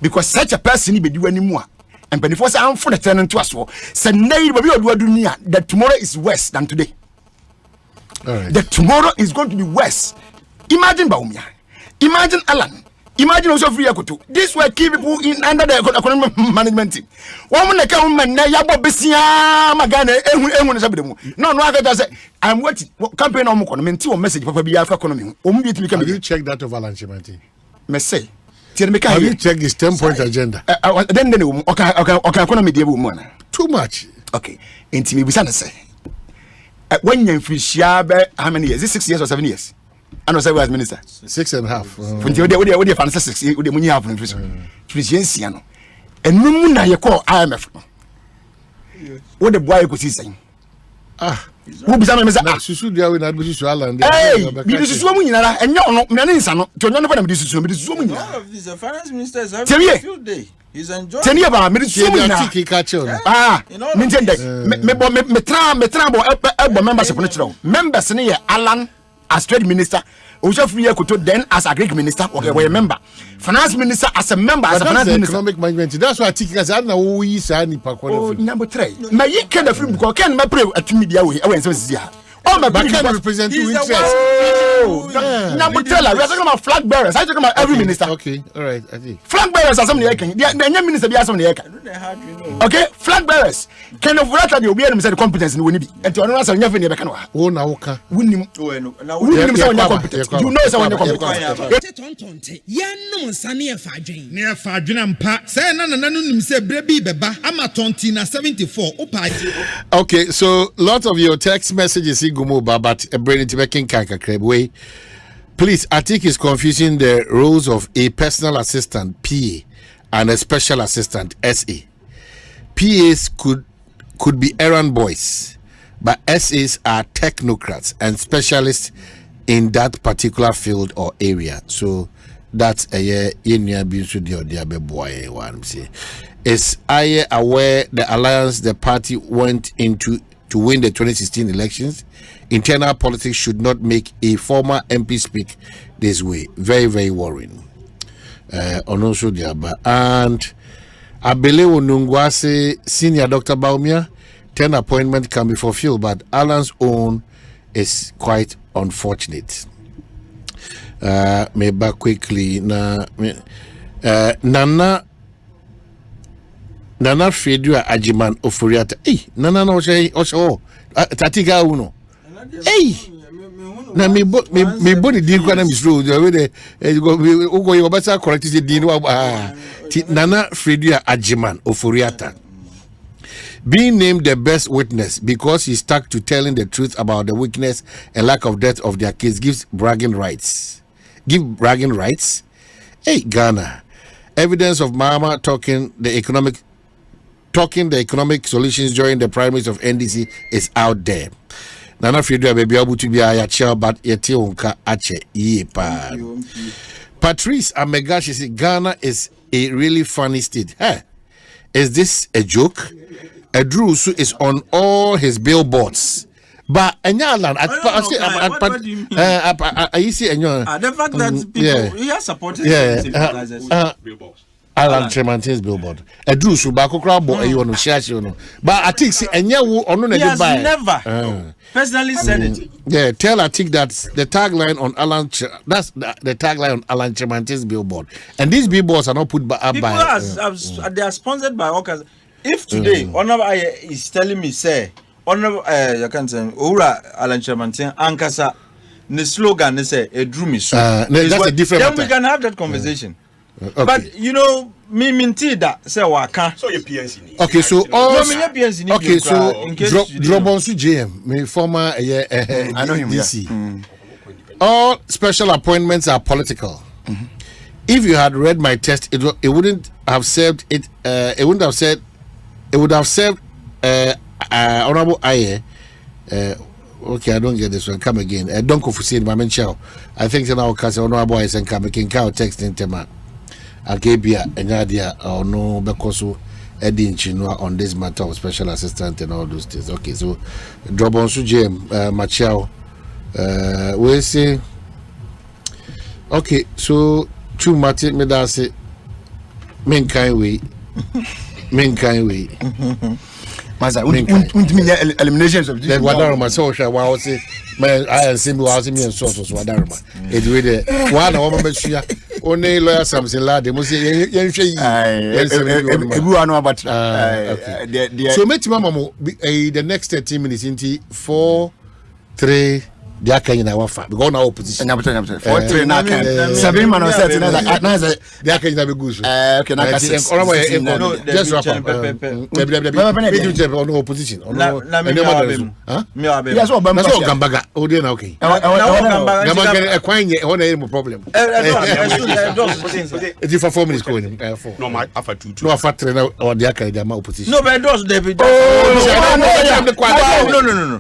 because such a person be di wani mu a and before say am for the tenant to us say nay be odu dunia that tomorrow is worse than today. All right. That tomorrow is going to be worse. Imagine Bawumia. Imagine Alan. Imagine also free Ekoto. These were key people in under the economic management team. Woman like woman na yabo besia magana ehun na sabedemu. No I say I'm waiting. Campaign on mo menti o message papa bi Africa economy. Omu bi timi Have you checked that of Alan Chimanti? Me say. Have you checked his 10-point agenda? Then okay economy dey mu na. Too much. Okay. Enti me bisa na say. When you frishia be how many years? Is it 6 years or 7 years? I know as minister 6.5. When you fancy 6 years, you have in frishia no. And no na you call IMF. What the boy Ekosiisen. Who be some minister? Susu dia we na do susu Alan. Hey, be susu mu nyina enye ono me na nsa no. To nyo no fa na be susu mu nyina. All of these finance ministers have a field day. He's enjoying. Tell me about me susu mu nyina. Me ntende. Me tra bo membership no kiro. Members ne ye Alan as trade minister. Ojo free Ekoto then as agric minister okay we member. Finance minister as a member as a finance minister. Economic management. That's why Tiki has na wo yi sa ni pa kwa. Oh number 3. Ma yi can the free because can me pray atumi dia we e wen so sia. all my people can represent you interest. Namutela, we are talking about flag bearers. I'm talking about every minister. Okay, all right, I think. Flag bearers are some of the minister be some of the okay, flag bearers. Kind of what are the obedience and competence in Winnie? And to another, never never can. Oh, now, Winnie, competence. You know, someone competence. Yan Sania Fajin. Near Fajin Pa, say, Nana, say, Baby Beba, I'm a Tontina 74. Okay, so lot of your text messages in Gumuba, but a brain into making Kanka Krebway. Please, I think it's confusing the roles of a personal assistant, PA, and a special assistant, SA. PAs could be errand boys, but SAs are technocrats and specialists in that particular field or area. So that's a year in your beauty or the boy. What I'm saying is, I aware the alliance the party went into to win the 2016 elections. Internal politics should not make a former MP speak this way. Very, very worrying. Also the and I believe Nungwase senior Dr. Bawumia 10 appointment can be fulfilled, but Alan's own is quite unfortunate. Me back quickly na Nana Fedua Ajiman Ofuriata. Hey, Nana no Osho Tatiga Uno. Hey, na me body did go na misro the way they go you better correct the din Nana Fedua Ajiman Ofuriata being named the best witness because he stuck to telling the truth about the weakness and lack of depth of their case gives bragging rights. Hey, Ghana, evidence of Mama talking the economic solutions during the primaries of NDC is out there. Nana Fredua baby able to be a chair, but yeti unka ache ye pa. Patrice Amega, she said Ghana is a really funny state. Hey, is this a joke? Edrusu is on all his billboards. But I see the fact that people he has supported billboards. Alan Tremantin's billboard. Edrusu bako crowd boy you want to share but I think see he has never personally said it. Yeah, tell I think that's the tagline on the tagline on Alan Tremantin's billboard. And these billboards are not put up people by they are sponsored by workers. If today Honorable is telling me say Honorable you can say Ura Alan Tremantin Ankasa the slogan they say a drew me so that's a different then we can have that conversation. Okay. But you know, me minty that say waka. So your PNC. Okay, so all okay, so drop on to JM, me former I know him. DC. All special appointments are political. If you had read my text, it wouldn't have served it. It wouldn't have said. It would have served Honorable Aye. Okay, I don't get this one. Come again. Don't go for seeing my mention. I think now because Honorable Aye and come again. Can text in tema. Akebia Enyadia or no Bekoso Edin Chinua on this matter of special assistant and all those things. Okay, so drop on Sujem Machao. We say okay, so two Martin Medase men kind way. Masa eliminations of the Wadaruma social wow say man I see me was me and so Wadaruma. It really one woman Beshia only lawyer something lad they must say so make mama the next 13 minutes into 4-3 they are carrying our fat because now opposition 4-3 now 7 man or 7 they are carrying the goose okay now just wrap up no opposition yes what Gambaga oh they now okay Gambaga a coin on problem it's for 4 minutes going no my after 2 no after 3 now or they are carrying the opposition no but those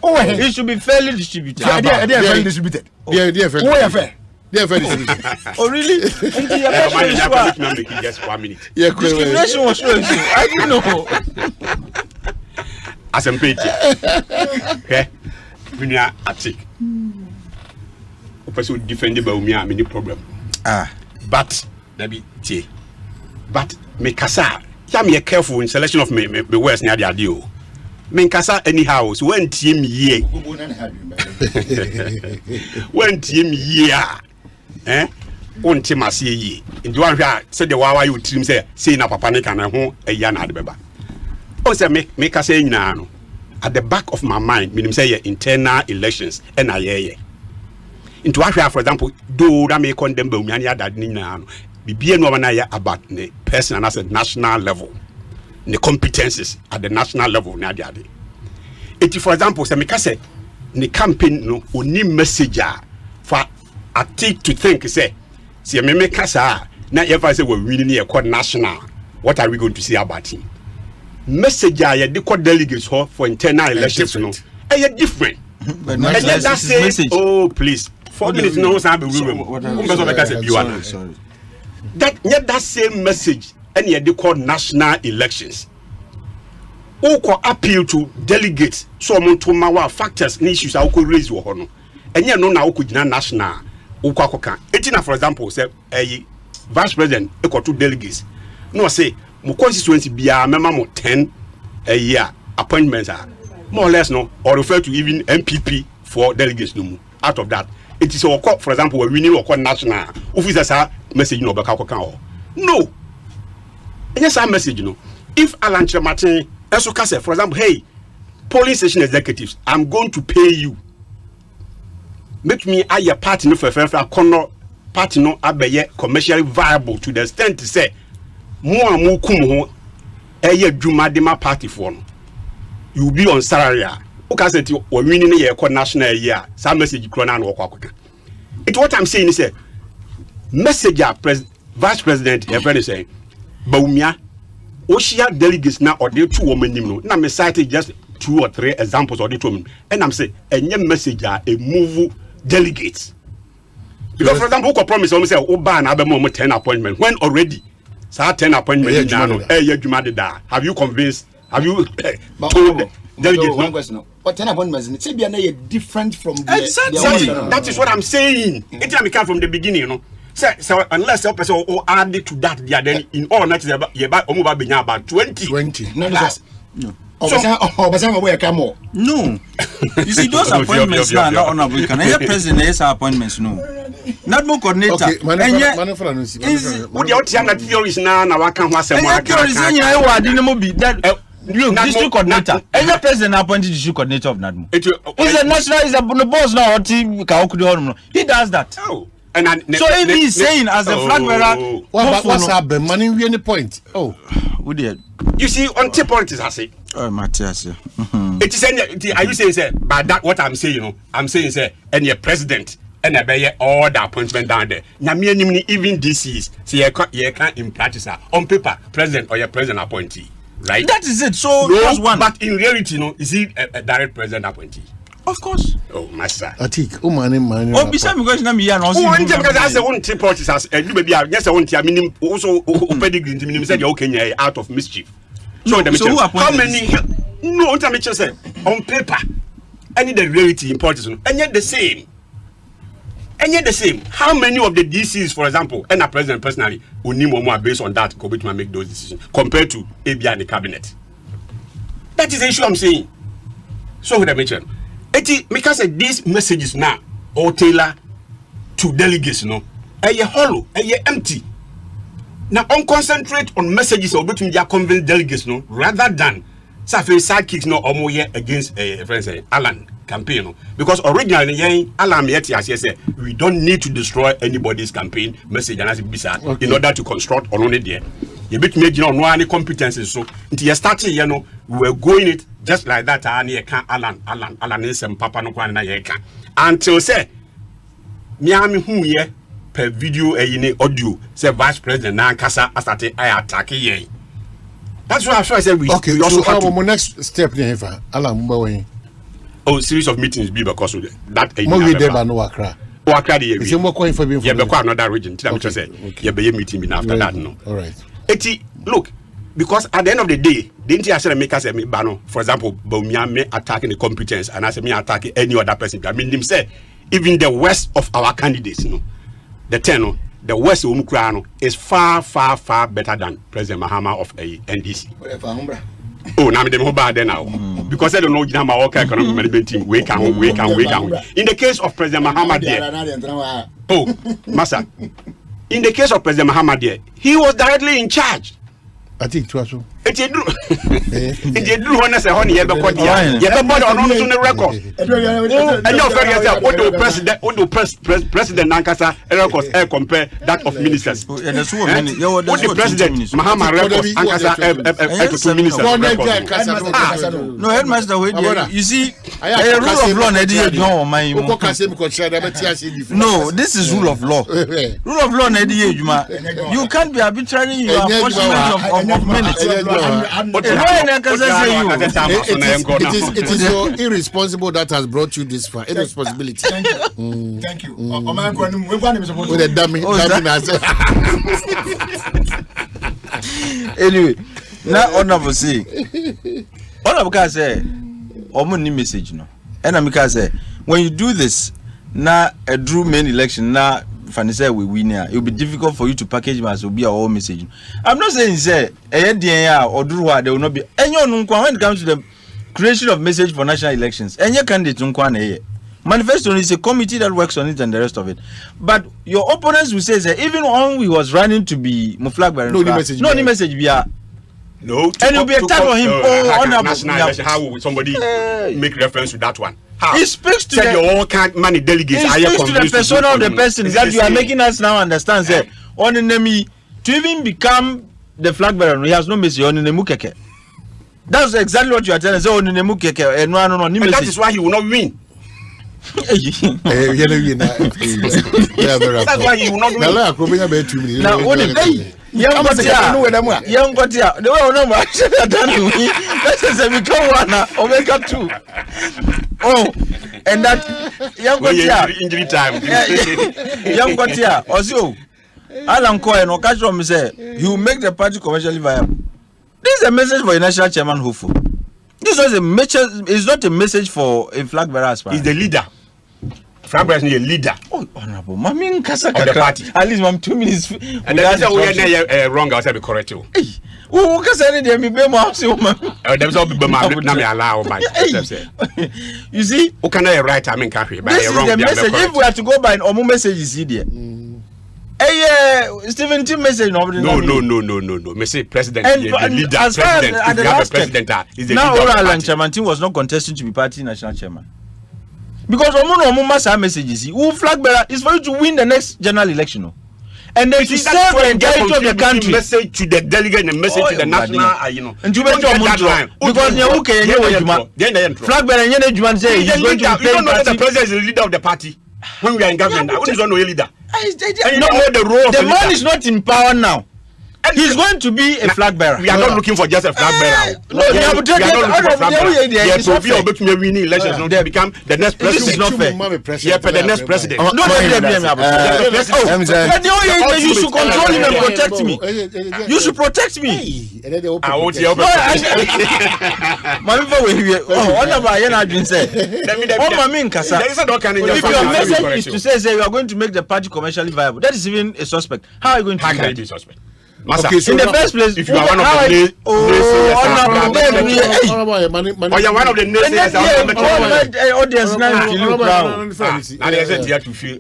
no it should be fairly distributed. They are very distributed. They are very distributed. Oh really? Just 1 minute. Discrimination was showing. I didn't know. As a page. Okay. When you are attack. Person defended Bawumia many problem. But that be T. But me kasa. Ya me careful in selection of me words near the idea. menkasa anyhow so when team ye when team ye on team as ye in one said the wawa you team say na papa ne kana ho eya na de beba o say make us say na no at the back of my mind meaning say internal elections and aye into ahwe for example do that may condemn Bawumia ya dad ni na no bibie no na ya about the person and as a national level the competencies at the national level na dia de it for example say make say the campaign no oni message for I take to think say me make say na if I say we winning a court national what are we going to say about him message ya the court delegates for internal elections no different but that say oh please 4 minutes no sound be that same message and the called national elections who appeal to delegates so to mawa factors and issues I could raise your honor and you know now could national etina for example say a vice president equal to delegates no say mo constituency bia member mo 10 a year appointments are more or less no or refer to even MPP for delegates no out of that it is for example we winning or national officers are message no no yes our message you know if Alan Martin Esokase for example hey polling station executives I'm going to pay you make me a party no for corner party no abeye commercially viable to the extent to say more and more kum ho dwuma de ma party for no you will be on salary okay say we winning a national year some message krona na work it what I'm saying is say message vice president e friend say Bawumia Oshia delegates now or they 2 women no na me cite just 2 or 3 examples or they 2 women and I'm say any message a move delegates because for example who promise say o ban abemo 10 appointment when already say 10 appointment now have you convinced have you told delegates one question but 10 appointments say be na different from the that is what I'm saying it can come from the beginning you know so unless a person or add it to that then in all that is about about 20 no you see those appointments now not honorable can any president is appointments no not more coordinator what the theories now na waka ho asem district coordinator any president appointed district coordinator of NADMO is a national is a boss now he does that and so if he's saying as a flag bearer what's happened money we any point we did you see on tip politics I say Matthias it is any are you saying say by that what I'm saying you know I'm saying say any president and a all the appointment down there na me even DCs say you can in practice on paper president or your president appointee right that is it so that's one but in reality you know is he a direct president appointee of course oh master atik o man bisa me question na me ya na so because I say one tip politics as you baby yes I want meaning also pedigree meaning say you okay out of mischief so how many no what I'm say on paper any the reality in politics and yet the same how many of the DCs for example and a president personally will need more based on that go to make those decisions compared to ABI and the cabinet that is the issue I'm saying so what I mentioned because these messages now or tailor to delegates no hollow empty now on concentrate on messages or between their convinced delegates no rather than sidekicks no or more against friends Alan campaign no because originally Alan say we don't need to destroy anybody's campaign message and as bisa in order to construct on only there you bit made you know no any competencies so until you starting you know we were going it just like that and you can Alan is some papa no kwan na you can until say miami hu ye per video any audio say vice president na kasa asate I attack ye that's why I said we also so our next step here Alan Mbawe series of meetings be because of that we there by no Accra is more coin for being another region tell me say you be meeting after that no all right look because at the end of the day didn't you say make us a bano for example Bawumia me attacking the competence and I say me attacking any other person I mean them say even the worst of our candidates you know the 10 the worst is far better than President Mahama of NDC Oh, now me dem ho bad now. Because I don't know Jina Maoka economic management team. We can. In the case of President Muhammad oh, Massa. In the case of President Muhammad he was directly in charge. I think it was so. It did one as a honey ever caught ya. You have bought on the record. And your President Nankasa records compare that of ministers. The President Muhammad records Nankasa to ministers. No, headmaster, you see, a rule of law. No, this is rule of law. Rule of law, you can't be arbitrary in your apportionment of minutes. It is your irresponsible that has brought you this far. Irresponsibility. Thank you. With a dummy. Anyway, now honorable say, honorable can say, omuni message no. And I say, when you do this, now a drew main election now. Fanisa we win here. It will be difficult for you to package him as will be our own message. I'm not saying say or Druwa there will not be any when it comes to the creation of message for national elections. Any candidate manifesto is a committee that works on it and the rest of it. But your opponents will say that even when we was running to be Muflagber, no message be no, and it will be a tag on him. National election. How will somebody make reference to that one? How? It speaks to your all kind money delegates. It speaks to the persona of the person that you are making us now understand. Say, on enemy to even become the flag bearer, he has no message on the mukeke. That's exactly what you are telling. So on the mukeke, and that is why he will not win. That's why he will not win. Now, young got here. The way I know, actually, that is a become one Omega 2. Oh, and that young got here. Injury time. Young got here. Also, Alan Cohen or Castro say he will make the party commercially viable. This is a message for a national chairman hopeful. This was a message. It's not a message for a flag bearer aspirant. He's the leader. Flag bearer is a leader. Oh, honorable. Mami Nkasa of the party. At least I'm 2 minutes. And then we are wrong. I said be correct you. Who can say anything? Me be more house woman. There's all be na me allow my. You see, who can I write? I mean, can't be. This is the message. If we are to go by an omu message, is there? Stephen Tim message no. Message president is the leader. As far as at the last president is the now leader. Now Alan Chairman Tim was not contesting to be party national chairman. Because omu massa messages. Who flag bearer is for you to win the next general election. And then to serve the entirety of the country. Message to the delegate and message to the national, And to make that line. Because flag bearer say he's going to you don't know that the president is the leader of the party. When we are in government, who is not a leader? And you don't know the role of the man is not in power now. He's going to be a flag bearer. We are not looking for just a flag bearer. No, we are not looking for flag bearer. To winning elections, not to become the next president. This is not fair. Yeah, for the next president. No, you should control him and protect me. You should protect me. I won't hear about if your message is to say you are going to make the party commercially viable, that is even a suspect. How are you going to do that? Massa, okay, so in the first place, if you are one of the one of the naysayers, audience now to feel.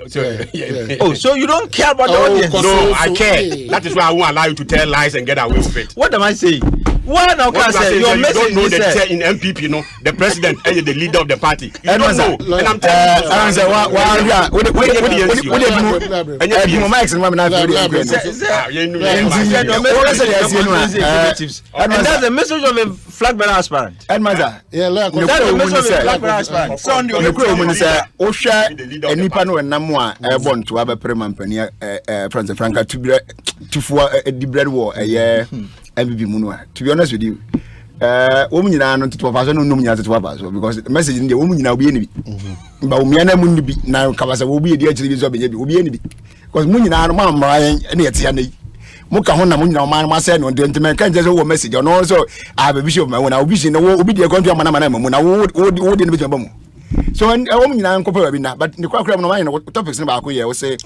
Oh, so you don't care about the audience? No, I care. That is why I won't allow you to tell lies and get away with it. What am I saying? Why now can I say your message don't know the in MPP, the president and the leader of the party. You don't know. And I'm telling you. And that's the message of a flag bearer aspirant. And Maza, that's the message of a flag bearer aspirant. So on the Osha and Nipano and Namwa born to have a permanent Francis Franca to for a bread war a year MPP Munua. To be honest with you, women are not to have no nominal to have because the message in the woman now be any. Bawumia will be now Kawasa will be a dear television will be any. Because Munina and Mamma and yet Muka hona munyina man ma say no de men kan je so message no also I have a vision of my own I vision no obi de country man na mu na wo de no be ba mu so o munyina nkopa bi na but the kwakura no man no topics no ba ko ye we say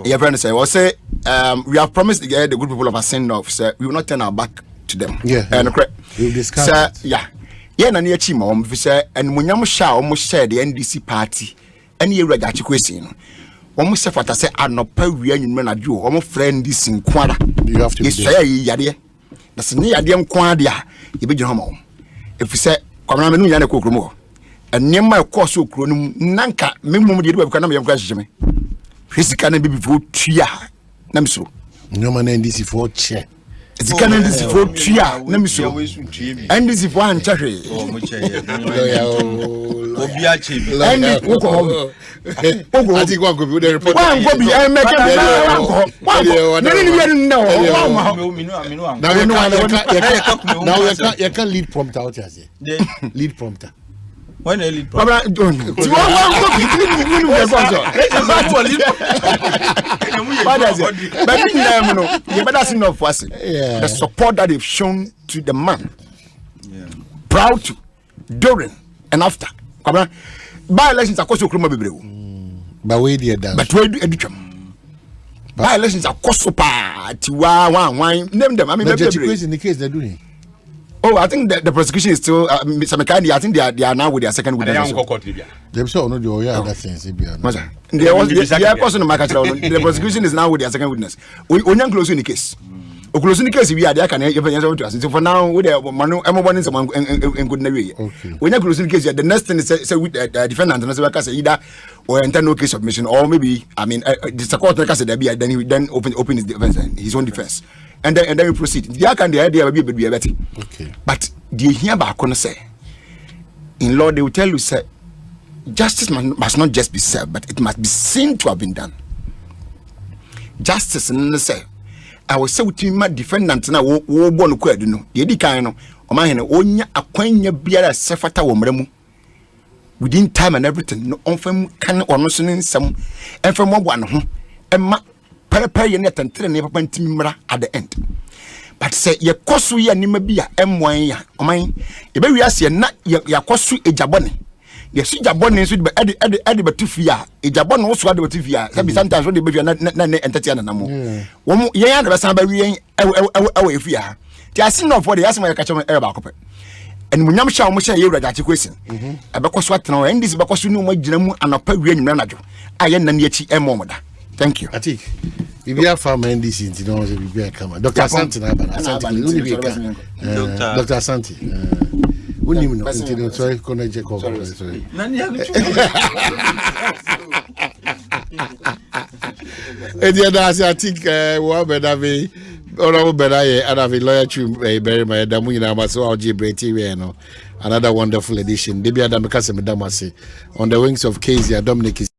your friend say we say we have promised the good people of a send off say we will not turn our back to them. Yeah. And we'll discuss. So, yeah. Yeah, na near Chima, and Munyam Shah almost said the NDC party, and you read that question. Almost said what I said, I'm not per reunion men I do, almost friend this in Quada. You have to be there. Yadia. That's near the Quadia, you be your home. If you say, come on, you know, cook more. And near my course, so Nanka, Mimum did web can be a question. Physically be before Tia, Namso. No man, NDC for chair. It's a canon this for Tia, Namso. And this is one cherry. I think one could be the report. One go be I make now you can lead prompter out here. Lead prompter. When a lead prompter. The support that they've shown to the man. Proud to, during, and after. By elections are also criminal. But we did that. But we do by elections are Kosopa, Tiwa, name them. I mean, in the case they're doing. Oh, I think the prosecution is still Mr. McCarthy. I think they are now with their second witness. They've shown no do yeah that sense. The prosecution is now with their second witness. We are close in the case. Closing the case, we are there. Can you so for now, with the Manu, everyone is among in good way. When you're closing the case, the next thing is with the defendant and as either or internal case submission, or maybe I mean the court like I said, then he then open his defense, his own defense, and then we proceed. The idea will be better. Okay. But the here back on say in law they will tell you say justice must not just be served, but it must be seen to have been done. Justice and say. I was so to my defendant na wo born kwadu no ye di kan no o ma hene onya akwanya biara sefata wo mramu within time and everything no onfam kan ono so nsam enfam obo an ho emma pere ye ne tentere ne papa ntimi mra at the end but say ye koso ye nima bia emwan ya o man ye be wiase na ye koso ejabone ye su jabone so de batufia ejabone wo so de batufia say sometimes when they be na entertain na mo wo ye ya de be san ba wi ewe efia ti asin no for the asin ka chama e ba kope en munyam sha mo sha ye wura dachi question e be koso atena en dis be koso no mo gina mu anapa wi anyum na jo aye na ne achi e mo da. Thank you. Atik. Bibia farm NDC nti no se bibia kama. Dr. Santi na ba. Dr. Santi. Unim no nti no sorry kono je ko sorry. Nani ya lutu. Edia da se Atik wo be da be ora wo be da ye ada be lawyer Twum Barima da mu nyina ma so oje breti we no. Another wonderful edition. Debia da me kase me da mase on the wings of Kezia Dominic